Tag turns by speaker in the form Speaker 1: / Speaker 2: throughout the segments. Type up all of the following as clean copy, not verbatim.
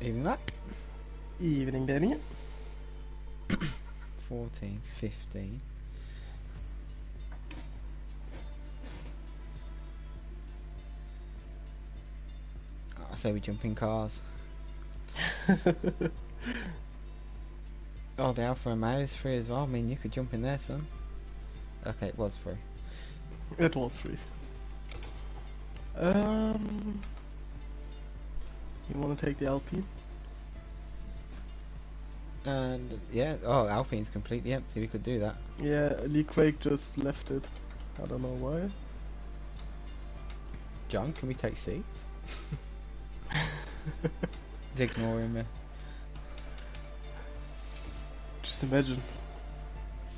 Speaker 1: Even that.
Speaker 2: Evening, Danny.
Speaker 1: 14, 15. I say we jump in cars. Oh, the Alfa Romeo is free as well. I mean, you could jump in there, son. Okay, it was free.
Speaker 2: It was free. You want to take the Alpine?
Speaker 1: And yeah, oh, Alpine's completely empty. We could do that.
Speaker 2: Yeah, Lee Craig just left it. I don't know why.
Speaker 1: John, can we take seats? He's ignoring me.
Speaker 2: Just imagine.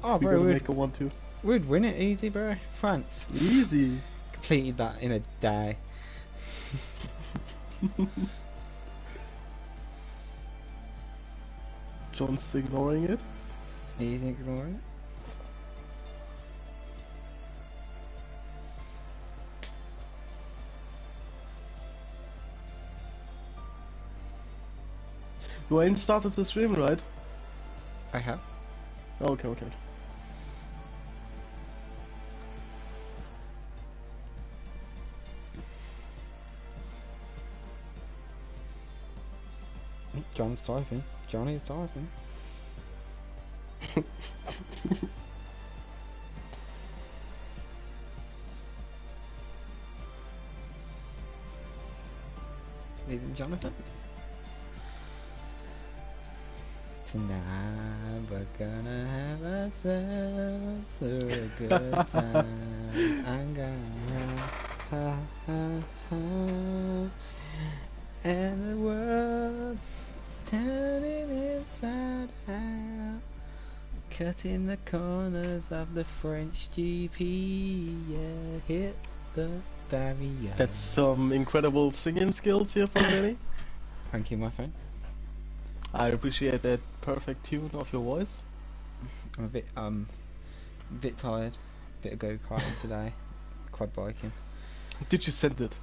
Speaker 1: Oh,
Speaker 2: We're
Speaker 1: bro,
Speaker 2: gonna make a 1-2.
Speaker 1: we'd win it easy, bro. France.
Speaker 2: Easy.
Speaker 1: Completed that in a day.
Speaker 2: John's ignoring it.
Speaker 1: He's ignoring it.
Speaker 2: You ain't started the stream, right?
Speaker 1: I have.
Speaker 2: Oh, okay, okay.
Speaker 1: John's typing. Johnny's typing. Leaving Jonathan. Tonight we're gonna have ourselves a good time. I'm gonna ha ha ha, and the world is turning inside out, cutting the corners of the French GP. Yeah, hit the barrier.
Speaker 2: That's some incredible singing skills here from Danny.
Speaker 1: Thank you, my friend.
Speaker 2: I appreciate that perfect tune of your voice.
Speaker 1: I'm a bit tired. Bit of go-karting today. Quad biking.
Speaker 2: Did you send it?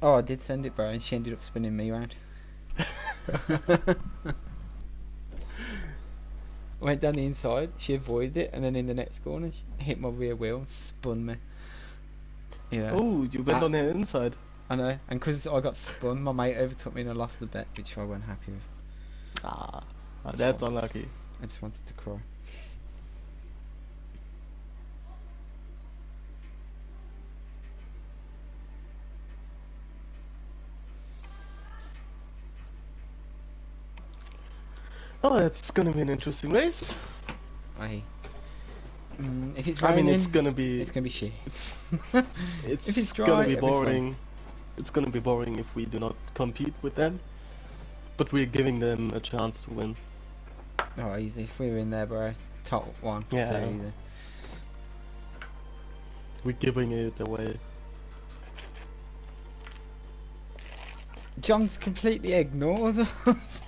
Speaker 1: Oh, I did send it, bro, and she ended up spinning me round. Went down the inside, she avoided it, and then in the next corner, she hit my rear wheel and spun me. You know?
Speaker 2: Oh, you went on the inside.
Speaker 1: I know, and because I got spun, my mate overtook me and I lost the bet, which I wasn't happy with.
Speaker 2: Ah, that's unlucky.
Speaker 1: I just wanted to cry.
Speaker 2: Oh, that's gonna be an interesting race.
Speaker 1: If it's raining,
Speaker 2: I mean, it's gonna be
Speaker 1: shit.
Speaker 2: it's
Speaker 1: if it's dry,
Speaker 2: gonna be
Speaker 1: it'll be
Speaker 2: boring. It's gonna be boring if we do not compete with them. But we're giving them a chance to win.
Speaker 1: Oh, easy. If we were in there, bro, top one.
Speaker 2: Yeah.
Speaker 1: So easy.
Speaker 2: We're giving it away.
Speaker 1: John's completely ignored us.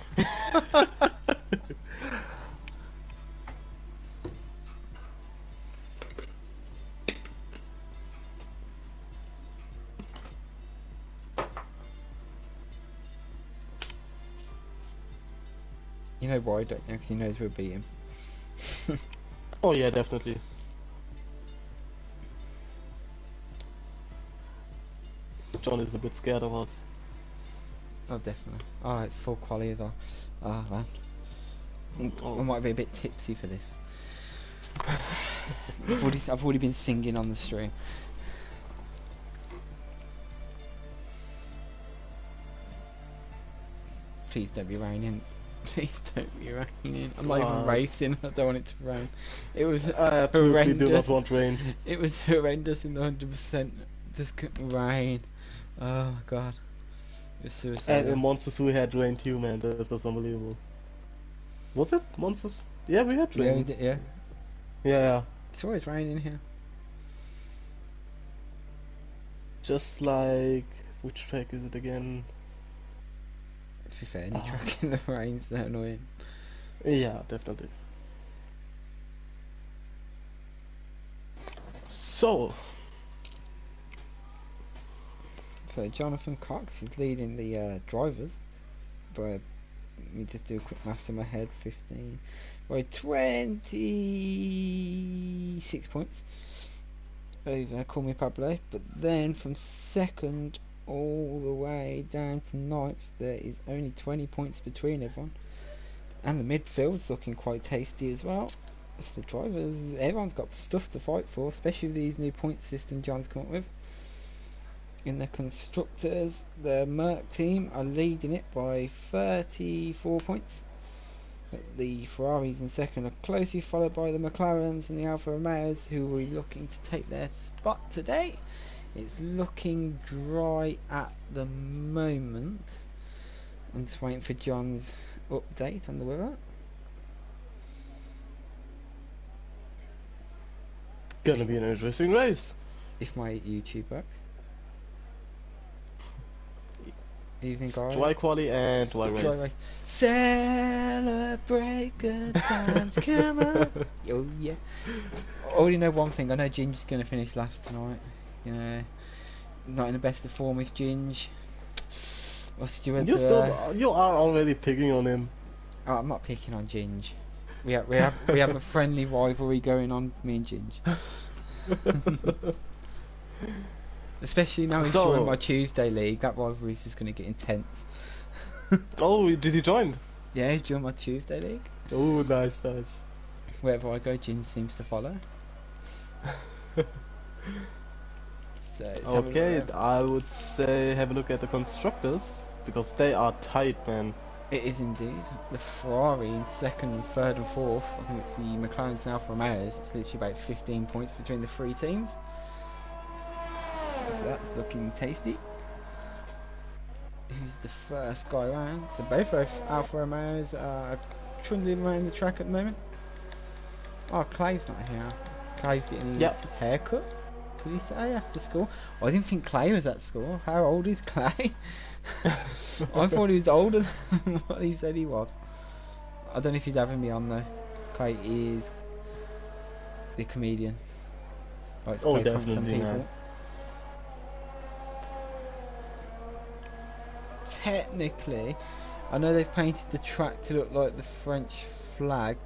Speaker 1: You know why, don't you? Because he knows we'll beat him.
Speaker 2: Oh yeah, definitely. John is a bit scared of us.
Speaker 1: Oh, definitely. Oh, it's full quality as well. Ah, man. I might be a bit tipsy for this. I've already been singing on the stream. Please don't be raining. Please don't be raining. I'm not even racing. I don't want it to rain. It was
Speaker 2: I absolutely
Speaker 1: horrendous.
Speaker 2: do not want rain.
Speaker 1: It was horrendous in the 100%. Just couldn't rain. Oh god. It was suicidal.
Speaker 2: And in Monsters we had rain too, man. That was unbelievable. Was it Monsters? Yeah, we had rain.
Speaker 1: Yeah, we did, yeah.
Speaker 2: Yeah.
Speaker 1: It's always raining here.
Speaker 2: Just like, which track is it again?
Speaker 1: To be fair, any track in the rain's so annoying.
Speaker 2: Yeah, definitely. So
Speaker 1: Jonathan Cox is leading the drivers. by, let me just do a quick maths in my head, 15, by 26 points over Call Me Pablo. But then from second all the way down to ninth, there is only 20 points between everyone. And the midfield's looking quite tasty as well. So the drivers, everyone's got stuff to fight for, especially with these new point system John's come up with. In the constructors, the Merc team are leading it by 34 points. The Ferraris in second are closely followed by the McLarens and the Alfa Romeos, who will be looking to take their spot today. It's looking dry at the moment. I'm just waiting for John's update on the weather.
Speaker 2: Gonna be an interesting race.
Speaker 1: If my YouTube works. Evening, guys.
Speaker 2: Dry quali and dry race.
Speaker 1: Celebrate good times, come on. Oh yeah. I already know one thing. I know Ginger's going to finish last tonight. You know, not in the best of form is Ginger.
Speaker 2: You are already picking on him.
Speaker 1: Oh, I'm not picking on Ginge. We have a friendly rivalry going on, me and Ginge. Especially now he's joined my Tuesday league. That rivalry is just going to get intense.
Speaker 2: Oh, did he join?
Speaker 1: Yeah, he's joined my Tuesday league.
Speaker 2: Oh, nice.
Speaker 1: Wherever I go, Ginge seems to follow. So
Speaker 2: okay, I would say have a look at the constructors, because they are tight, man.
Speaker 1: It is indeed. The Ferrari in second and third and fourth. I think it's the McLarens and Alfa Romeos. It's literally about 15 points between the three teams. So that's looking tasty. Who's the first guy around? So both Alfa Romeos are trundling around the track at the moment. Oh, Clay's not here. Clay's getting his haircut. Did he say after school? Oh, I didn't think Clay was at school. How old is Clay? I thought he was older than what he said he was. I don't know if he's having me on though. Clay is the comedian.
Speaker 2: Oh, definitely. Yeah.
Speaker 1: Technically, I know they've painted the track to look like the French flag,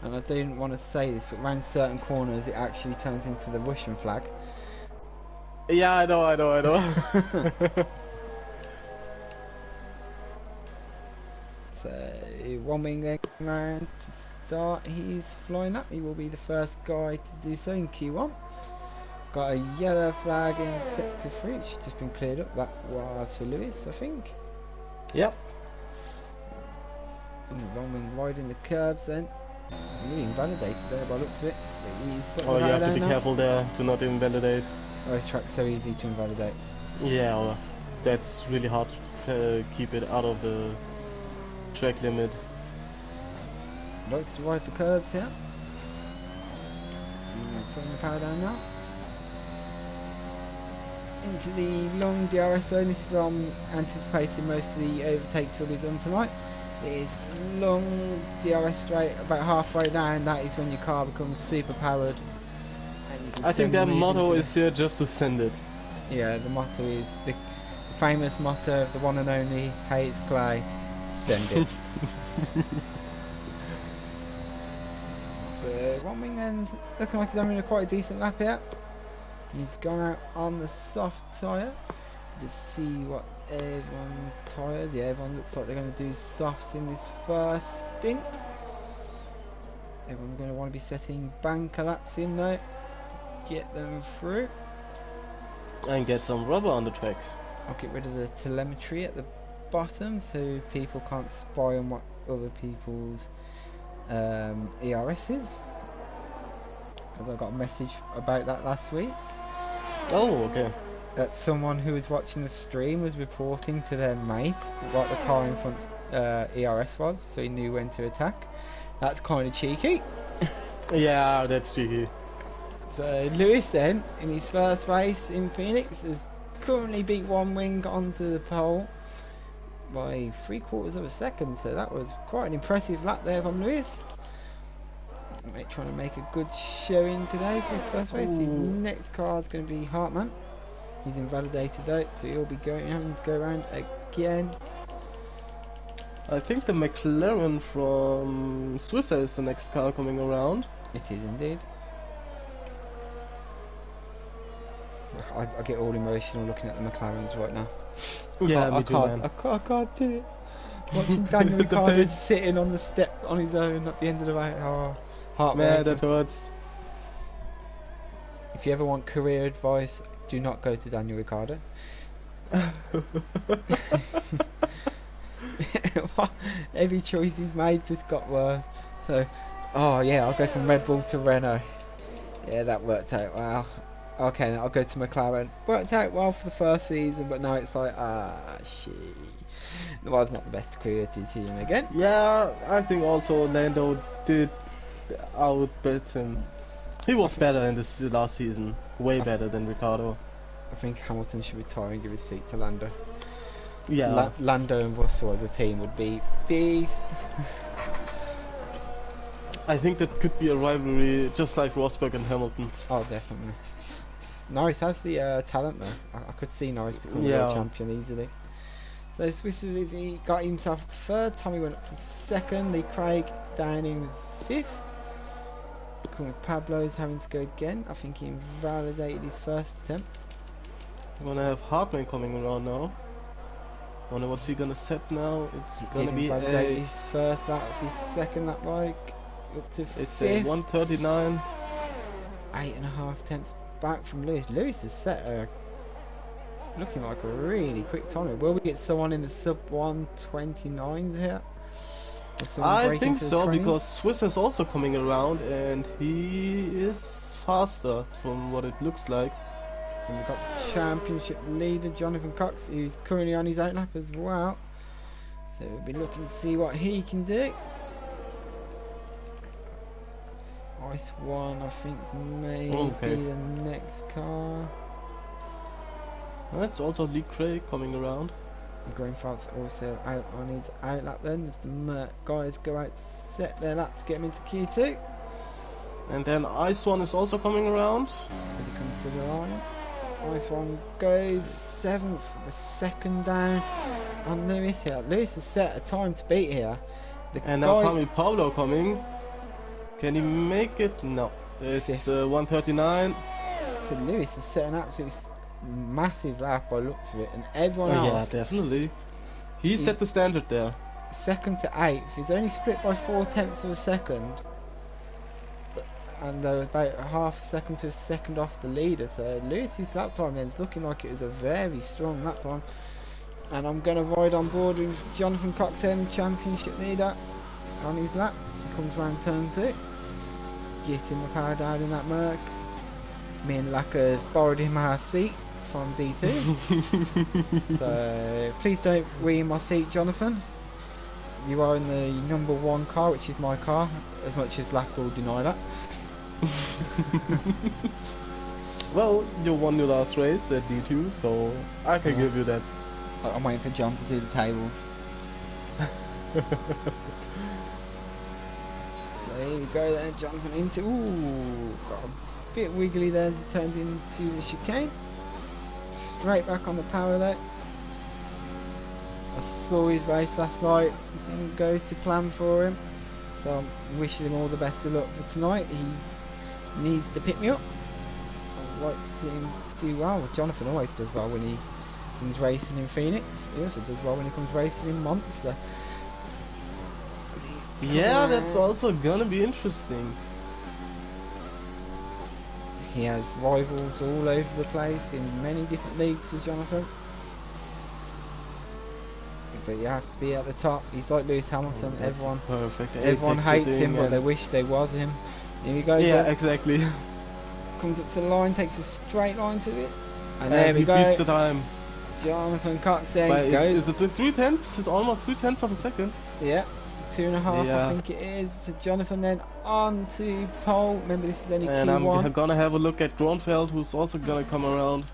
Speaker 1: and I didn't want to say this, but around certain corners it actually turns into the Russian flag.
Speaker 2: Yeah, I know.
Speaker 1: So one wing then round to start. He's flying up. He will be the first guy to do so in Q1. Got a yellow flag in sector 3. It's just been cleared up. That was for Lewis, I think.
Speaker 2: Yep.
Speaker 1: And one wing wide in the curves then. Really invalidated there by the looks of it.
Speaker 2: Oh, you have to be careful there to not invalidate.
Speaker 1: Oh, this track's so easy to invalidate.
Speaker 2: Yeah, well, that's really hard to keep it out of the track limit.
Speaker 1: Likes to ride the curves here. Putting the power down now. Into the long DRS zone. This is where I'm anticipating most of the overtakes will be done tonight. It is long DRS straight, about halfway down. That is when your car becomes super powered.
Speaker 2: I think their motto is here just to send it.
Speaker 1: Yeah, the motto is the famous motto, the one and only, hey it's Clay, send it. So one wing end's looking like he's having quite a decent lap here. He's gone out on the soft tyre. Just see what everyone's tyres. Yeah, everyone looks like they're going to do softs in this first stint. Everyone's going to want to be setting banker laps in though to get them through.
Speaker 2: And get some rubber on the track.
Speaker 1: I'll get rid of the telemetry at the bottom so people can't spy on what other people's ERS is. As I got a message about that last week.
Speaker 2: Oh, okay.
Speaker 1: That someone who was watching the stream was reporting to their mate what the car in front ERS was, so he knew when to attack. That's kind of cheeky.
Speaker 2: Yeah, that's cheeky.
Speaker 1: So Lewis then, in his first race in Phoenix, has currently beat one wing onto the pole by 3/4 of a second, so that was quite an impressive lap there from Lewis. Trying to make a good showing today for his first race. The next car is going to be Hartman. He's invalidated though, so he'll be having to go around again.
Speaker 2: I think the McLaren from Swissair is the next car coming around.
Speaker 1: It is indeed. I get all emotional looking at the McLarens right now.
Speaker 2: Yeah, me too, man.
Speaker 1: I can't do it. Watching Daniel
Speaker 2: The
Speaker 1: Ricciardo
Speaker 2: pain.
Speaker 1: sitting on the step on his own at the end of the race. Oh,
Speaker 2: Man, that
Speaker 1: heartbreaking.
Speaker 2: hurts.
Speaker 1: If you ever want career advice, do not go to Daniel Ricciardo. Every choice he's made just got worse. So, oh yeah, I'll go from Red Bull to Renault. Yeah, that worked out well. Okay, then I'll go to McLaren. Worked out well for the first season, but now it's like, shit. Well, it's not the best career decision again.
Speaker 2: Yeah, I think also Lando did outbid him. He was better in this last season. Way better than Ricciardo.
Speaker 1: I think Hamilton should retire and give his seat to Lando.
Speaker 2: Yeah.
Speaker 1: Lando and Russell as a team would be beast.
Speaker 2: I think that could be a rivalry just like Rosberg and Hamilton.
Speaker 1: Oh, definitely. Norris has the talent though. I could see Norris becoming world champion easily. So Swiss he got himself to third. Tommy went up to second. Lee Craig down in fifth. Pablo's having to go again. I think he invalidated his first attempt.
Speaker 2: We're gonna have Hartman coming around now. Wonder what's he gonna set now? It's gonna be
Speaker 1: his first lap. It's his second lap, like up to
Speaker 2: it's
Speaker 1: fifth.
Speaker 2: a 139.
Speaker 1: 8.5 tenths back from Lewis. Lewis has set looking like a really quick time. Will we get someone in the sub 129s here?
Speaker 2: I think so, because Swiss is also coming around and he is faster from what it looks like.
Speaker 1: And we've got the championship leader Jonathan Cox, who's currently on his own lap as well. So we'll be looking to see what he can do. Ice 1 I think maybe the next car.
Speaker 2: That's also Lee Craig coming around.
Speaker 1: Greenfeld's also out on his out lap then, as the Merc guys go out to set their lap to get him into Q2.
Speaker 2: And then Ice One is also coming around.
Speaker 1: As he comes to the line. Ice One goes 7th, the second down on Lewis here. Lewis has set a time to beat here.
Speaker 2: And now Pablo coming. Can he make it? No. It's 139.
Speaker 1: So Lewis has set an absolute massive lap by looks of it, and everyone else.
Speaker 2: Yeah, definitely. He set the standard there.
Speaker 1: Second to 8th. He's only split by 0.4 of a second, and they're about half a second to a second off the leader. So Lewis's lap time then is looking like it was a very strong lap time. And I'm going to ride on board with Jonathan Cox, the championship leader, on his lap. So comes round turn 2, getting the power down in that Merc. Me and Lacquer borrowed him our seat from D2. So please don't ream my seat, Jonathan. You are in the number 1 car, which is my car, as much as Lacquer will deny that.
Speaker 2: Well, you won your last race at D2, so I can give you that.
Speaker 1: I'm waiting for John to do the tables. So here we go then, Jonathan into, got a bit wiggly there as he turned into the chicane. Straight back on the power there. I saw his race last night, didn't go to plan for him, so I'm wishing him all the best of luck for tonight. He needs to pick me up. I'd like to see him do well. Jonathan always does well when he's racing in Phoenix. He also does well when he comes racing in Monster.
Speaker 2: Yeah, that's also gonna be interesting.
Speaker 1: He has rivals all over the place in many different leagues as Jonathan. But you have to be at the top. He's like Lewis Hamilton. Everyone hates him, but they wish they was him. Here he goes.
Speaker 2: Yeah, exactly.
Speaker 1: Comes up to the line, takes a straight line to it, and
Speaker 2: there
Speaker 1: we go.
Speaker 2: He beats the time.
Speaker 1: Jonathan Cox then goes.
Speaker 2: Is it 3/10? It's almost 3/10 of a second.
Speaker 1: Yeah, 2.5.
Speaker 2: Yeah.
Speaker 1: I think it is. To Jonathan then on to pole. Remember, this is only
Speaker 2: and
Speaker 1: Q1.
Speaker 2: I'm gonna have a look at Gronfeld, who's also gonna come around.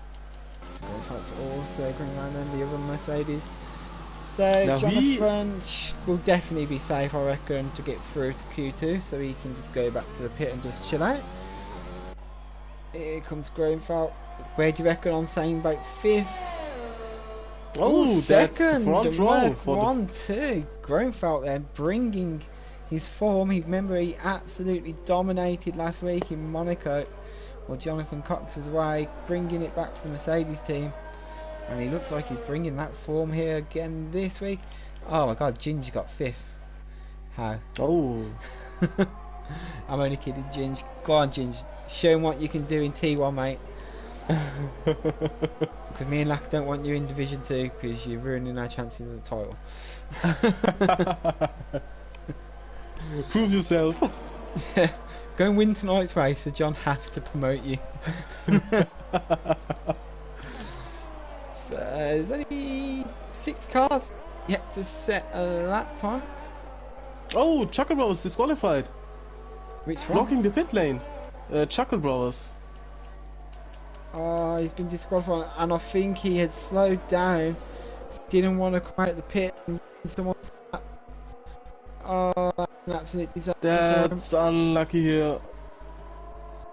Speaker 1: So Gronfeld's also going around then the other Mercedes. So
Speaker 2: now
Speaker 1: Jonathan will definitely be safe, I reckon, to get through to Q2, so he can just go back to the pit and just chill out. Here comes Gronfeld. Where do you reckon I'm saying about 5th? Oh,
Speaker 2: Oh, that's
Speaker 1: second,
Speaker 2: front row
Speaker 1: Merc
Speaker 2: for the
Speaker 1: 1-2. Grunfeld there bringing his form. Remember, he absolutely dominated last week in Monaco, while Jonathan Cox was away, bringing it back for the Mercedes team. And he looks like he's bringing that form here again this week. Oh my God, Ginge got 5th. How?
Speaker 2: Oh.
Speaker 1: I'm only kidding, Ginge. Go on, Ginge. Show him what you can do in T1, mate. Because me and Lack don't want you in Division 2 because you're ruining our chances of the title.
Speaker 2: Prove yourself.
Speaker 1: Go and win tonight's race so John has to promote you. So there's only 6 cars yet to set a lap time.
Speaker 2: Oh, Chuckle Bros disqualified.
Speaker 1: Which one?
Speaker 2: Blocking the pit lane. Chuckle Bros.
Speaker 1: He's been disqualified, and I think he had slowed down. Didn't want to come out the pit and someone's lap. Oh, that's an absolute disaster.
Speaker 2: That's unlucky here.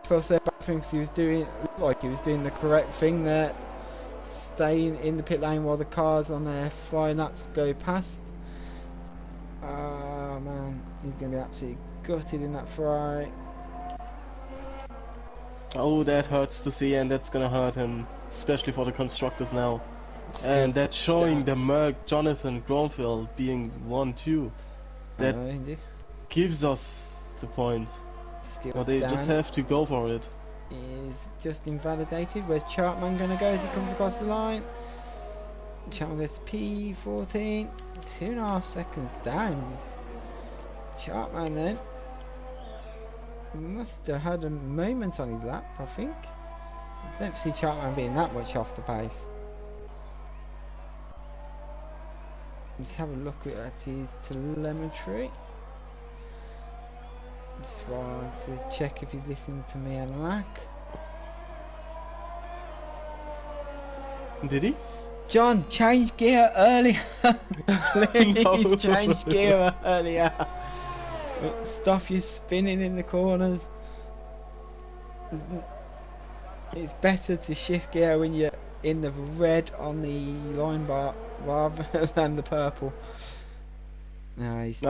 Speaker 1: I feel so bad for him because he was doing, looked like he was doing the correct thing there. Staying in the pit lane while the cars on their flying laps go past. Oh man, he's going to be absolutely gutted in that Ferrari.
Speaker 2: Oh, that hurts to see, and that's gonna hurt him, especially for the constructors now. And that's showing the Merc Jonathan Gronfield being 1-2. That
Speaker 1: Indeed.
Speaker 2: gives us the point. But they just have to go for it.
Speaker 1: Is just invalidated. Where's Chartman going to go as he comes across the line? Chartman goes to P14. 2.5 seconds down. Chartman then must have had a moment on his lap, I think. I don't see Chartman being that much off the pace. Let's have a look at his telemetry. Just want to check if he's listening to me and Lack.
Speaker 2: Did he?
Speaker 1: John, change gear earlier. Please change gear earlier. Stuff you spinning in the corners. It's better to shift gear when you're in the red on the line bar rather than the purple. No, he's
Speaker 2: he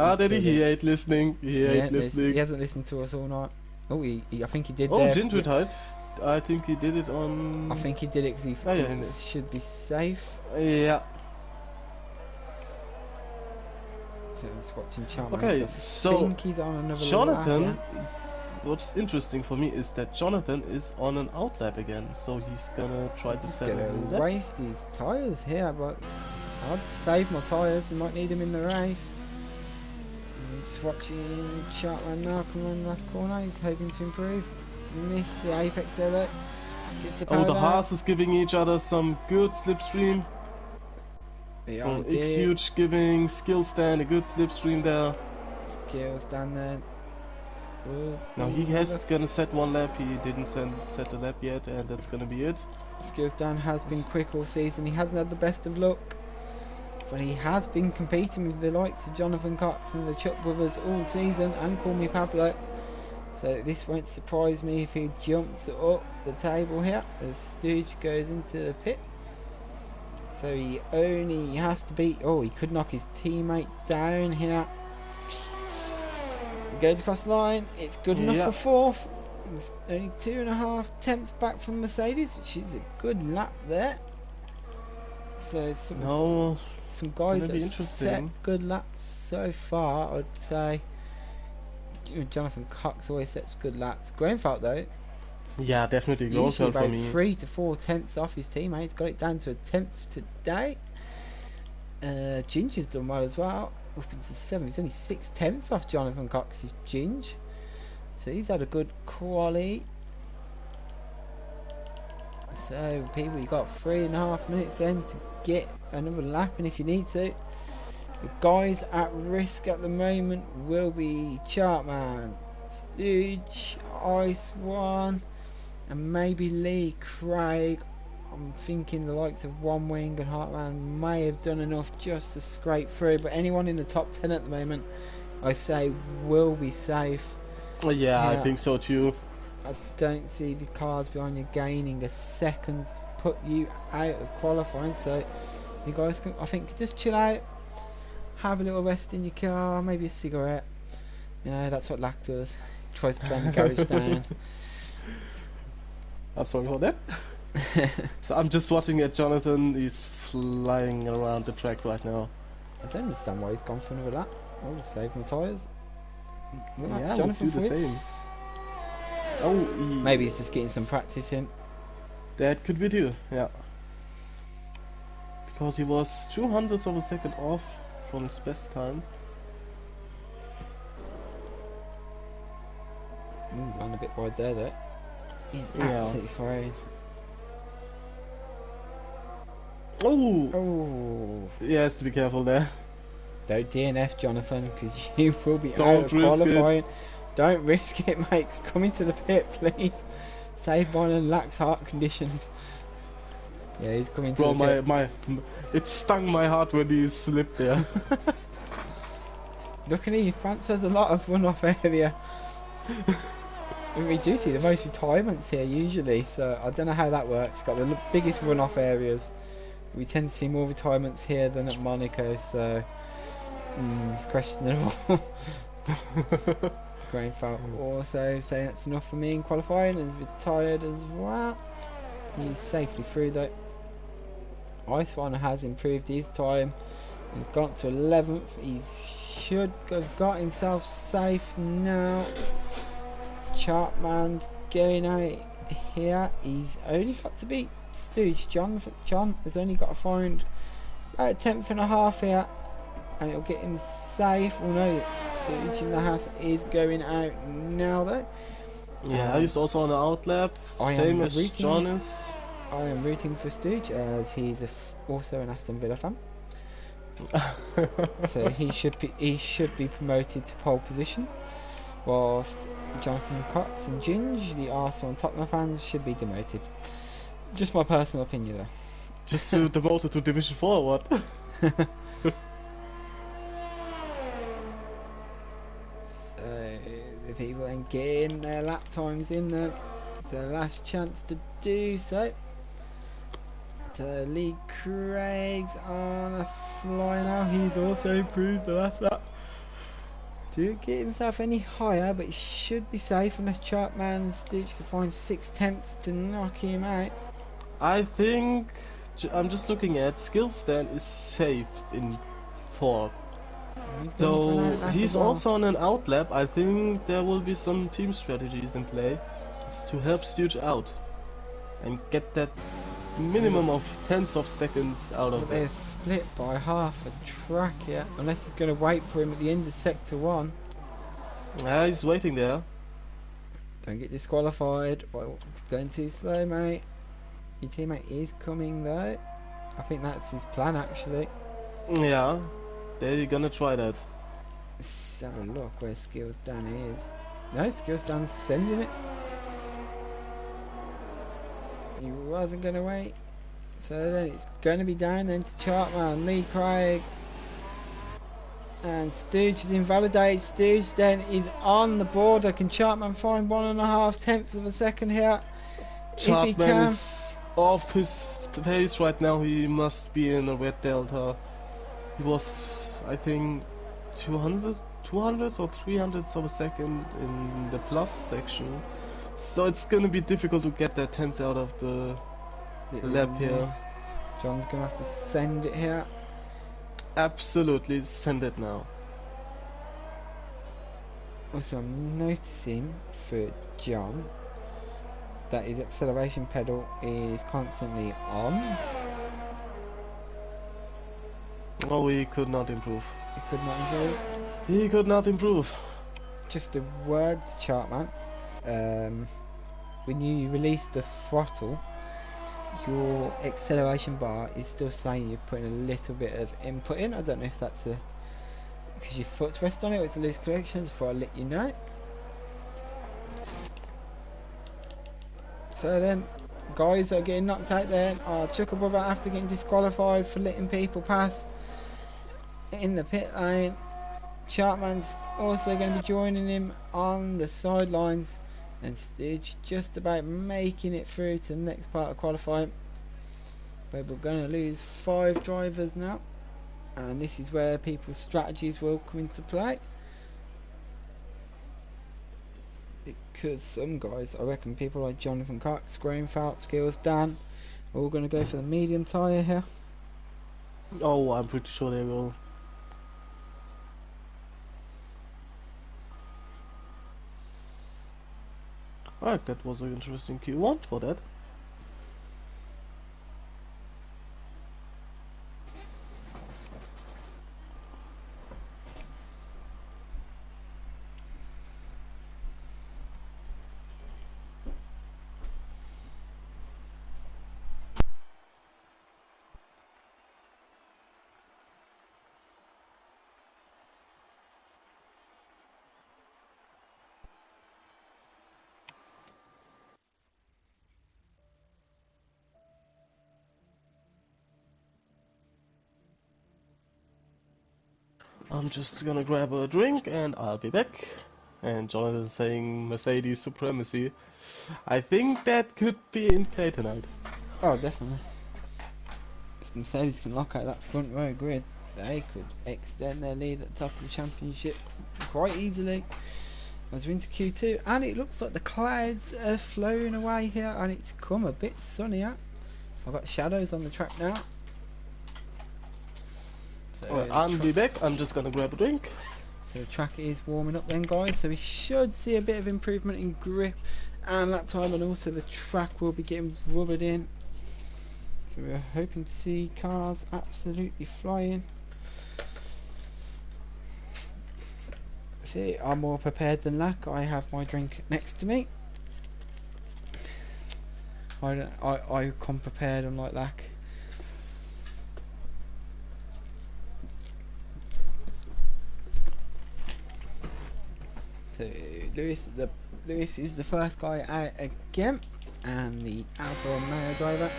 Speaker 2: ain't listening. He ain't listening.
Speaker 1: He hasn't listened to us all night. Oh, I think he did.
Speaker 2: Oh, Ginge retired. I think he did it on.
Speaker 1: I think he did it because he should be safe.
Speaker 2: Yeah.
Speaker 1: So he's watching Chartman.
Speaker 2: Okay, so
Speaker 1: think he's on another
Speaker 2: Jonathan.
Speaker 1: lap, yeah?
Speaker 2: What's interesting for me is that Jonathan is on an outlap again, so he's gonna try to set a new lap.
Speaker 1: Waste his tyres here, but I'd save my tyres. We might need them in the race. I'm just watching Chartman now come around the last corner. He's hoping to improve. Missed the apex there though. Gets the power
Speaker 2: the
Speaker 1: down.
Speaker 2: Haas is giving each other some good slipstream.
Speaker 1: Yeah,
Speaker 2: X-Huge giving Skill Stand a good slipstream there.
Speaker 1: Skills down there. Ooh,
Speaker 2: now he has gonna set one lap. He didn't set a lap yet, and that's gonna be it.
Speaker 1: Skills down has been quick all season. He hasn't had the best of luck, but he has been competing with the likes of Jonathan Cox and the Chuck brothers all season, and Call Me Pablo. So this won't surprise me if he jumps up the table here as Stooge goes into the pit. So he only has to beat. Oh, he could knock his teammate down here. He goes across the line. It's good enough for 4th. It's only 2.5 tenths back from Mercedes, which is a good lap there. So some guys that have set good laps so far, I'd say. Jonathan Cox always sets good laps. Grunfeld though,
Speaker 2: yeah, definitely Grunfeld for me.
Speaker 1: 3 to 4 tenths off his teammates. Got it down to a 10th today. Ginger's done well as well. Up into 7. He's only 6 tenths off Jonathan Cox's Ginge. So he's had a good quali. So people, you got 3.5 minutes then to get another lap, and if you need to. The guys at risk at the moment will be Chartman, Stooge, Ice One, and maybe Lee Craig. I'm thinking the likes of One Wing and Heartland may have done enough just to scrape through, but anyone in the top 10 at the moment, I say, will be safe.
Speaker 2: Yeah, I think so too.
Speaker 1: I don't see the cars behind you gaining a second to put you out of qualifying, so You guys can, I think, just chill out, have a little rest in your car, maybe a cigarette. You know, that's what Lack does. Tries to burn the garage down.
Speaker 2: I'm sorry for that. So I'm just watching at Jonathan. He's flying around the track right now.
Speaker 1: I don't understand why he's gone for another lap. I'll just save my tyres. Well,
Speaker 2: Yeah,
Speaker 1: that's
Speaker 2: I would
Speaker 1: Jonathan
Speaker 2: do the
Speaker 1: for you.
Speaker 2: same. Oh,
Speaker 1: Maybe he's just getting some practice in.
Speaker 2: That could be too, yeah. Because he was 200ths of a second off from his best time.
Speaker 1: Ooh, ran a bit wide there, though. He's
Speaker 2: Yeah.
Speaker 1: absolutely fine.
Speaker 2: Oh!
Speaker 1: Oh,
Speaker 2: He has to be careful there.
Speaker 1: don't DNF, Jonathan, because you will be
Speaker 2: Don't
Speaker 1: out of
Speaker 2: risk
Speaker 1: qualifying. Don't risk it, mate. Come into the pit, please. Save mine and Lack's heart conditions. Yeah, he's coming to
Speaker 2: Bro,
Speaker 1: the pit.
Speaker 2: it stung my heart when he slipped there.
Speaker 1: Luckily, France has a lot of runoff area. We do see the most retirements here usually, so I don't know how that works. Got the biggest runoff areas. We tend to see more retirements here than at Monaco, so questionable. Greenfeld also saying that's enough for me in qualifying and is retired as well. He's safely through though. Ice Runner has improved his time. He's gone up to 11th. He should have got himself safe now. Chartman's going out here. He's only got to beat Stooge. John has only got to find about a 10th and a half here, and it'll get him safe. Oh no, Stooge in the house is going out now though.
Speaker 2: Yeah, he's also on the outlap, same as John is.
Speaker 1: I am rooting for Stooge as he's also an Aston Villa fan. So he should be promoted to pole position, whilst Jonathan Cox and Ginge, the Arsenal and Tottenham fans, should be demoted. Just my personal opinion there.
Speaker 2: Just demoted to Division 4 or what?
Speaker 1: So the people then getting their lap times in there. It's their last chance to do so. So Lee Craig's on a fly now. He's also improved the last lap. Didn't get himself any higher, but he should be safe unless Chartman Stooge can find 6 attempts to knock him out.
Speaker 2: I think I'm just looking at Skillstan is safe in 4. So he's also on an outlap. I think there will be some team strategies in play to help Stooge out and get that minimum of tenths of seconds out of it.
Speaker 1: They're split by half a track here, unless he's going to wait for him at the end of sector 1.
Speaker 2: Yeah, he's waiting there.
Speaker 1: Don't get disqualified. Well, it's going too slow, mate. Your teammate is coming though. I think that's his plan actually.
Speaker 2: Yeah, they're gonna try that.
Speaker 1: Let's have a look where Skills Dan is. No, Skills Dan's sending it. He wasn't going to wait. So then it's going to be down then to Chartman, Lee Craig. And Stooge is invalidated. Stooge then is on the border. Can Chartman find 1.5 tenths of a second here?
Speaker 2: Chartman is off his pace right now. He must be in a red delta. He was, I think, 200 or 300ths of a second in the plus section. So it's gonna be difficult to get that tenths out of the lap here.
Speaker 1: John's gonna have to send it here.
Speaker 2: Absolutely, send it now.
Speaker 1: Also, I'm noticing for John that his acceleration pedal is constantly on.
Speaker 2: Oh, he could not improve.
Speaker 1: He could not improve.
Speaker 2: He could not improve.
Speaker 1: Just a word to Chartman. When you release the throttle, your acceleration bar is still saying you're putting a little bit of input in. I don't know if that's because your foot's rest on it or it's a loose connection, before I let you know. So then, guys that are getting knocked out there are Chuck above after getting disqualified for letting people past in the pit lane. Chartman's also going to be joining him on the sidelines, and Stooge just about making it through to the next part of qualifying. but we're going to lose 5 drivers now, and this is where people's strategies will come into play. Because some guys, I reckon people like Jonathan Cox, Graham Felt, Skills, Dan, are all going to go for the medium tyre here.
Speaker 2: Oh, I'm pretty sure they will. Alright, that was an interesting Q1 for that. I'm just gonna grab a drink and I'll be back. And Jonathan saying Mercedes supremacy. I think that could be in play tonight.
Speaker 1: Oh, definitely. If Mercedes can lock out that front row grid, they could extend their lead at the top of the championship quite easily as we're into Q2. And it looks like the clouds are flowing away here, and it's come a bit sunnier. I've got shadows on the track now. So
Speaker 2: I'll be back. I'm just gonna grab a drink.
Speaker 1: So the track is warming up then, guys, so we should see a bit of improvement in grip and lap time, and also the track will be getting rubbered in. So we're hoping to see cars absolutely flying. See, I'm more prepared than Lack. I have my drink next to me. I come prepared, unlike Lack. So Lewis is the first guy out again, and the Alfa Romeo driver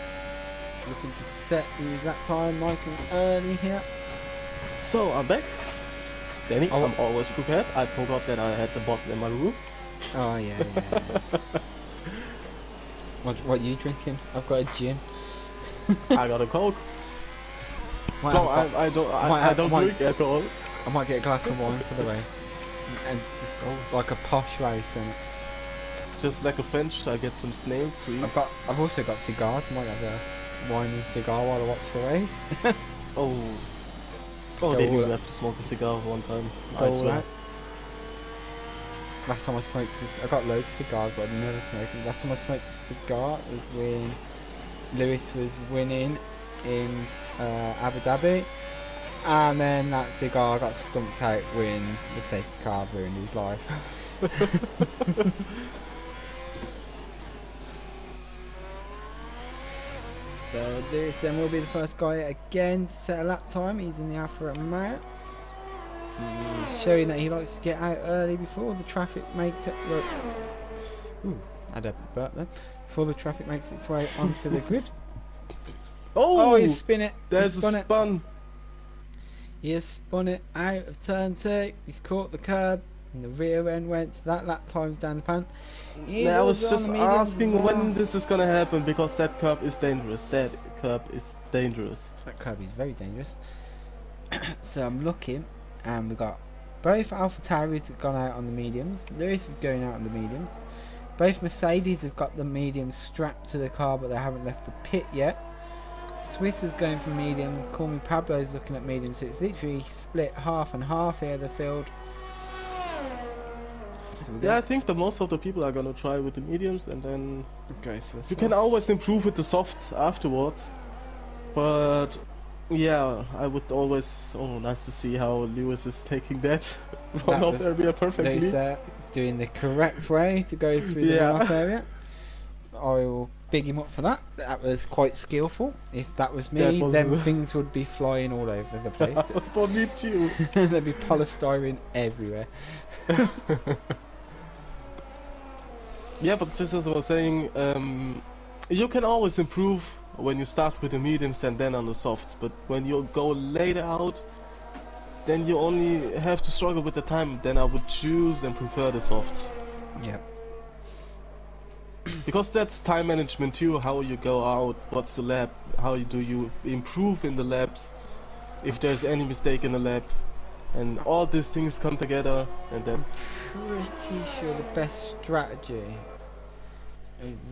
Speaker 1: looking to set his lap time nice and early here.
Speaker 2: So I'm back. Danny, I'm always prepared. I forgot that I had the bottle in my room.
Speaker 1: Oh yeah. What are you drinking? I've got a gin.
Speaker 2: I got a Coke. I don't drink alcohol.
Speaker 1: I might get a glass of wine for the race. And just like a posh race, and
Speaker 2: just like a French, I get some snails sweet.
Speaker 1: I've also got cigars. I might have a wine and cigar while I watch the race.
Speaker 2: They do have to smoke a cigar one time. I swear.
Speaker 1: Last time I smoked I got loads of cigars, but I never smoked them. Last time I smoked a cigar was when Lewis was winning in Abu Dhabi. And then that cigar got stumped out when the safety car ruined his life. So Lewis then will be the first guy again to set a lap time. He's in the Alfa Romeo. He's showing that he likes to get out early before the traffic makes it. Ooh, I had a burp there. Before the traffic makes its way onto the grid. Oh, he's spun it.
Speaker 2: There's a spun.
Speaker 1: He has spun it out of turn 2. He's caught the curb, and the rear end went. That lap time's down the pan.
Speaker 2: I was just asking when this is gonna happen, because that curb is dangerous. That curb is dangerous.
Speaker 1: That curb is very dangerous. So I'm looking, and we've got both Alpha Tauris have gone out on the mediums. Lewis is going out on the mediums. Both Mercedes have got the mediums strapped to the car, but they haven't left the pit yet. Swiss is going for medium, Call Me Pablo's looking at medium, so it's literally split half and half here, the field. So
Speaker 2: yeah, I think that most of the people are gonna try with the mediums, and then
Speaker 1: go for
Speaker 2: you can always improve with the softs afterwards. But yeah, I would always, nice to see how Lewis is taking that runoff area perfectly.
Speaker 1: Lewis doing the correct way to go through the runoff area. I will big him up for that. That was quite skillful. If that was me, then things would be flying all over the place.
Speaker 2: For me too.
Speaker 1: There'd be polystyrene everywhere.
Speaker 2: Yeah, but just as I was saying, you can always improve when you start with the mediums and then on the softs. But when you go later out, then you only have to struggle with the time. Then I would choose and prefer the softs.
Speaker 1: Yeah.
Speaker 2: Because that's time management too, how you go out, what's the lap, how do you improve in the laps, if there's any mistake in the lap, and all these things come together, and then...
Speaker 1: I'm pretty sure the best strategy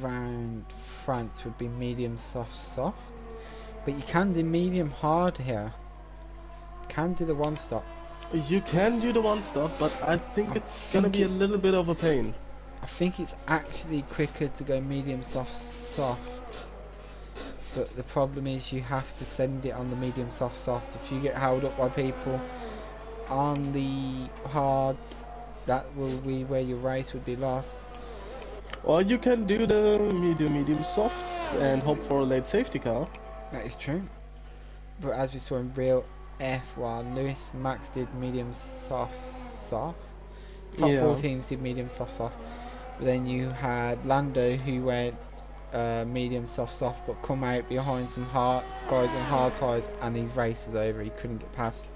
Speaker 1: around France would be medium soft soft, but you can do medium hard here. You can do the one stop.
Speaker 2: You can do the one stop, but I think it's gonna be a little bit of a pain.
Speaker 1: I think it's actually quicker to go medium soft soft, but the problem is you have to send it on the medium soft soft. If you get held up by people on the hards, that will be where your race would be lost.
Speaker 2: Or you can do the medium softs and hope for a late safety car.
Speaker 1: That is true, but as we saw in real F1, Lewis, Max did medium soft soft. Top 4 teams did medium soft soft. But then you had Lando who went medium soft soft, but come out behind some guys on hard tyres, and his race was over. He couldn't get past,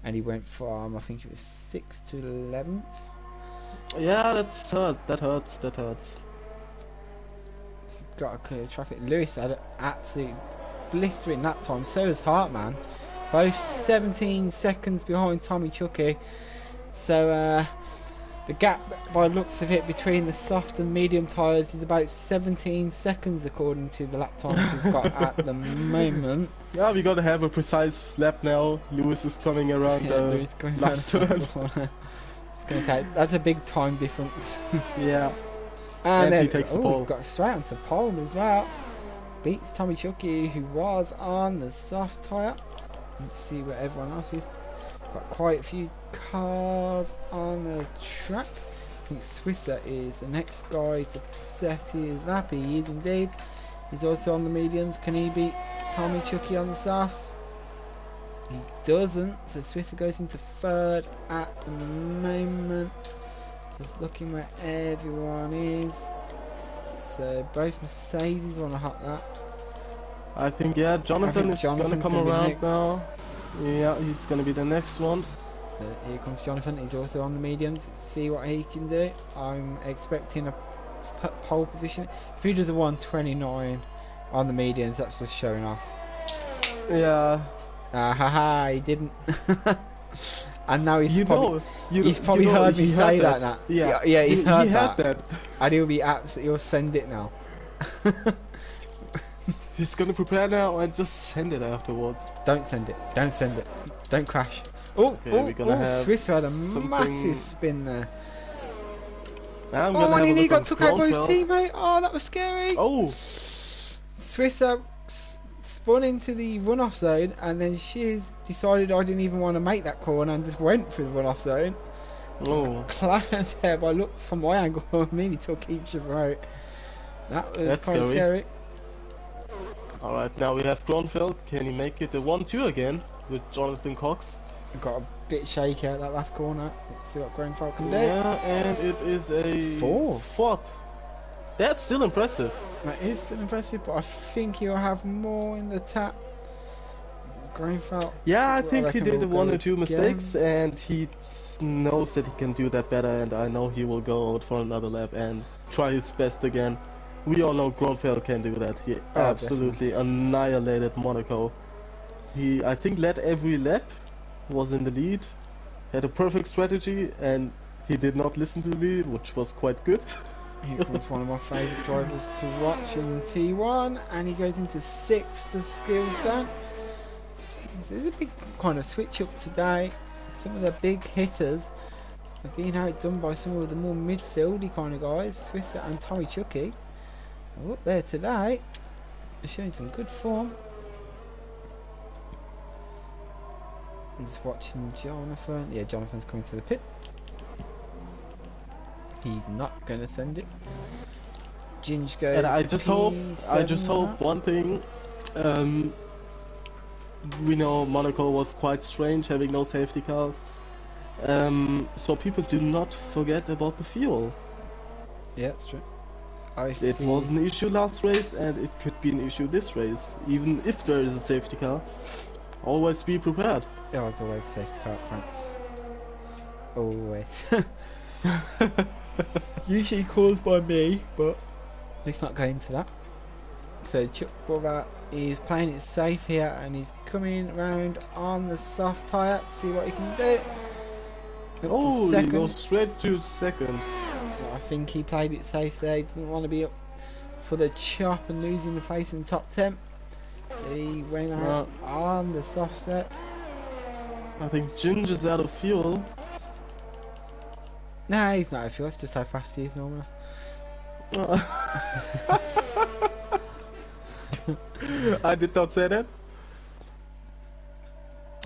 Speaker 1: and he went from, I think it was 6th to 11th.
Speaker 2: Yeah, that hurts.
Speaker 1: So got to clear traffic. Lewis had an absolute blistering that time. So was Hartman, both 17 seconds behind Tommy Chucky. So the gap, by the looks of it, between the soft and medium tyres is about 17 seconds according to the lap times we've got at the moment.
Speaker 2: Yeah, we gotta have a precise lap now. Lewis is coming around the last turn.
Speaker 1: That's a big time difference.
Speaker 2: Yeah.
Speaker 1: And then
Speaker 2: he takes the pole.
Speaker 1: Got straight onto pole as well. Beats Tommy Chucky, who was on the soft tyre. Let's see where everyone else is. Got quite a few cars on the track. I think Swisser is the next guy to set his lap. He is indeed. He's also on the mediums. Can he beat Tommy Chucky on the softs? He doesn't. So Swisser goes into 3rd at the moment. Just looking where everyone is. So both Mercedes on a hot lap.
Speaker 2: I think, yeah, Jonathan is gonna come around now. Yeah, he's gonna be the next one.
Speaker 1: So here comes Jonathan. He's also on the mediums. See what he can do. I'm expecting a pole position. If he does a 129 on the mediums, that's just showing off.
Speaker 2: Yeah.
Speaker 1: Haha, he didn't. And now he's
Speaker 2: he's
Speaker 1: probably heard me say that now.
Speaker 2: Yeah,
Speaker 1: he's heard
Speaker 2: that.
Speaker 1: And he'll send it now.
Speaker 2: He's gonna prepare now and just send it afterwards.
Speaker 1: Don't send it. Don't send it. Don't crash. Oh, Swiss had a massive spin there. And he got took out by his teammate. Oh, that was scary.
Speaker 2: Oh,
Speaker 1: Swiss spun into the runoff zone, and then she's decided I didn't even want to make that corner and just went through the runoff zone.
Speaker 2: Oh,
Speaker 1: Clarence there, but I look from my angle, I nearly took each of out. That was kind of scary.
Speaker 2: Alright, now we have Gronfeld. Can he make it a 1-2 again with Jonathan Cox?
Speaker 1: Got a bit shaky out that last corner. Let's see what Gronfeld can do.
Speaker 2: Yeah, and it is a 4th. That's still impressive.
Speaker 1: That is still impressive, but I think he'll have more in the tap. Gronfeld.
Speaker 2: Yeah, I think he did 1 or 2 mistakes, and he knows that he can do that better, and I know he will go out for another lap and try his best again. We all know Gronfeld can do that. He absolutely annihilated Monaco. He, I think, led every lap, was in the lead, had a perfect strategy, and he did not listen to me, which was quite good.
Speaker 1: Here comes one of my favourite drivers to watch in T1, and he goes into 6th to skills down. There's a big kind of switch up today. Some of the big hitters are being outdone by some of the more midfieldy kind of guys. Swisser and Tommy Chucky are up there today. They're showing some good form. He's watching Jonathan. Yeah, Jonathan's coming to the pit. He's not going to send it. Ginge goes.
Speaker 2: And I just hope one thing. We know Monaco was quite strange having no safety cars. So people do not forget about the fuel.
Speaker 1: Yeah, that's true.
Speaker 2: It was an issue last race, and it could be an issue this race. Even if there is a safety car, always be prepared.
Speaker 1: Yeah, it's always a safety car at France. Always. Usually caused by me, but let's not go into that. So Chuck Brother is playing it safe here and he's coming around on the soft tyre to see what he can do.
Speaker 2: Oh, he goes straight to second.
Speaker 1: So I think he played it safe there. He didn't want to be up for the chop and losing the place in the top 10. So he went out on the soft set.
Speaker 2: I think Ginger's out of fuel.
Speaker 1: No, he's not out of fuel. It's just how fast he is normally.
Speaker 2: I did not say that.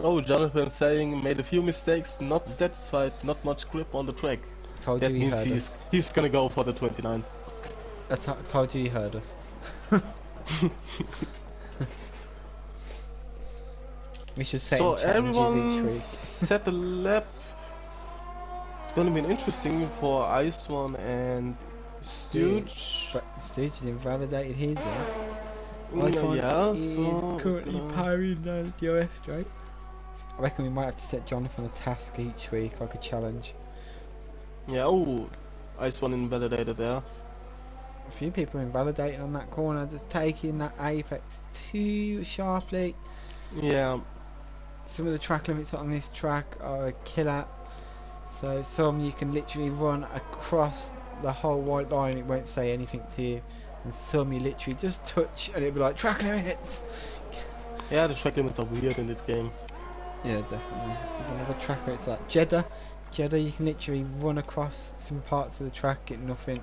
Speaker 2: Oh, Jonathan saying made a few mistakes, not satisfied, not much grip on the track.
Speaker 1: Told
Speaker 2: that
Speaker 1: you he
Speaker 2: means
Speaker 1: heard us.
Speaker 2: He's gonna go for the 29.
Speaker 1: I told you he heard us. We should set
Speaker 2: so
Speaker 1: challenges each
Speaker 2: everyone
Speaker 1: week.
Speaker 2: set the lap. It's gonna be interesting for Ice One and Stooge.
Speaker 1: But Stooge is invalidated his there.
Speaker 2: Yeah,
Speaker 1: is
Speaker 2: so
Speaker 1: currently powering down the US straight. I reckon we might have to set Jonathan a task each week, like a challenge.
Speaker 2: Yeah, oh, Ice One invalidated there.
Speaker 1: A few people invalidating on that corner, just taking that apex too sharply.
Speaker 2: Yeah.
Speaker 1: Some of the track limits on this track are a killer. So some you can literally run across the whole white line, it won't say anything to you. And some you literally just touch and it'll be like track limits.
Speaker 2: Yeah, the track limits are weird in this game.
Speaker 1: Yeah, definitely. There's another track where it's like Jeddah. Jeddah, you can literally run across some parts of the track, get nothing.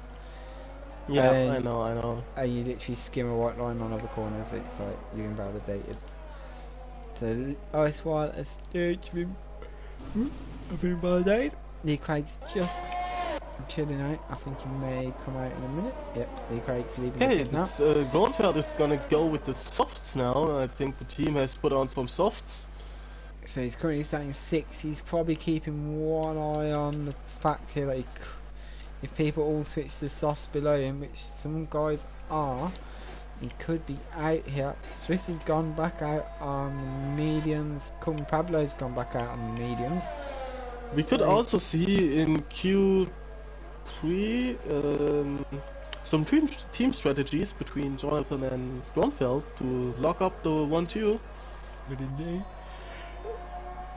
Speaker 2: Yeah, I know.
Speaker 1: And you literally skim a white line on other corners, it's like you're invalidated. So, Ice One and Stooge have been validated. Lee Craig's just chilling out. I think he may come out in a minute. Yep, Lee Craig's leaving the pit now.
Speaker 2: Grondfeld is gonna go with the softs now. I think the team has put on some softs.
Speaker 1: So he's currently starting 6. He's probably keeping one eye on the fact here that if people all switch to softs below him, which some guys are, he could be out here. Swiss has gone back out on the mediums. Pablo's gone back out on the mediums.
Speaker 2: We could also see in Q3 some team strategies between Jonathan and Grondfeld to lock up the 1-2.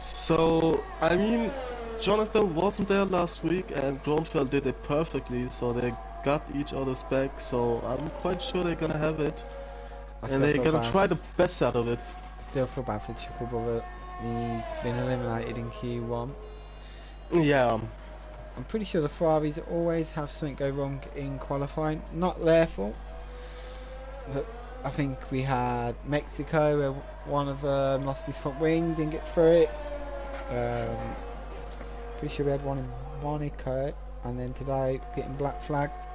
Speaker 2: So, I mean, Jonathan wasn't there last week and Grondfeld did it perfectly, so they got each other's back, so I'm quite sure they're gonna have it. And they're gonna try the best out of it.
Speaker 1: Still feel bad for Chuckle Brother. He's been eliminated in Q1.
Speaker 2: Yeah.
Speaker 1: I'm pretty sure the Ferraris always have something go wrong in qualifying. Not their fault. But I think we had Mexico where one of them lost his front wing, didn't get through it. Pretty sure we had one in Monaco, and then today getting black flagged.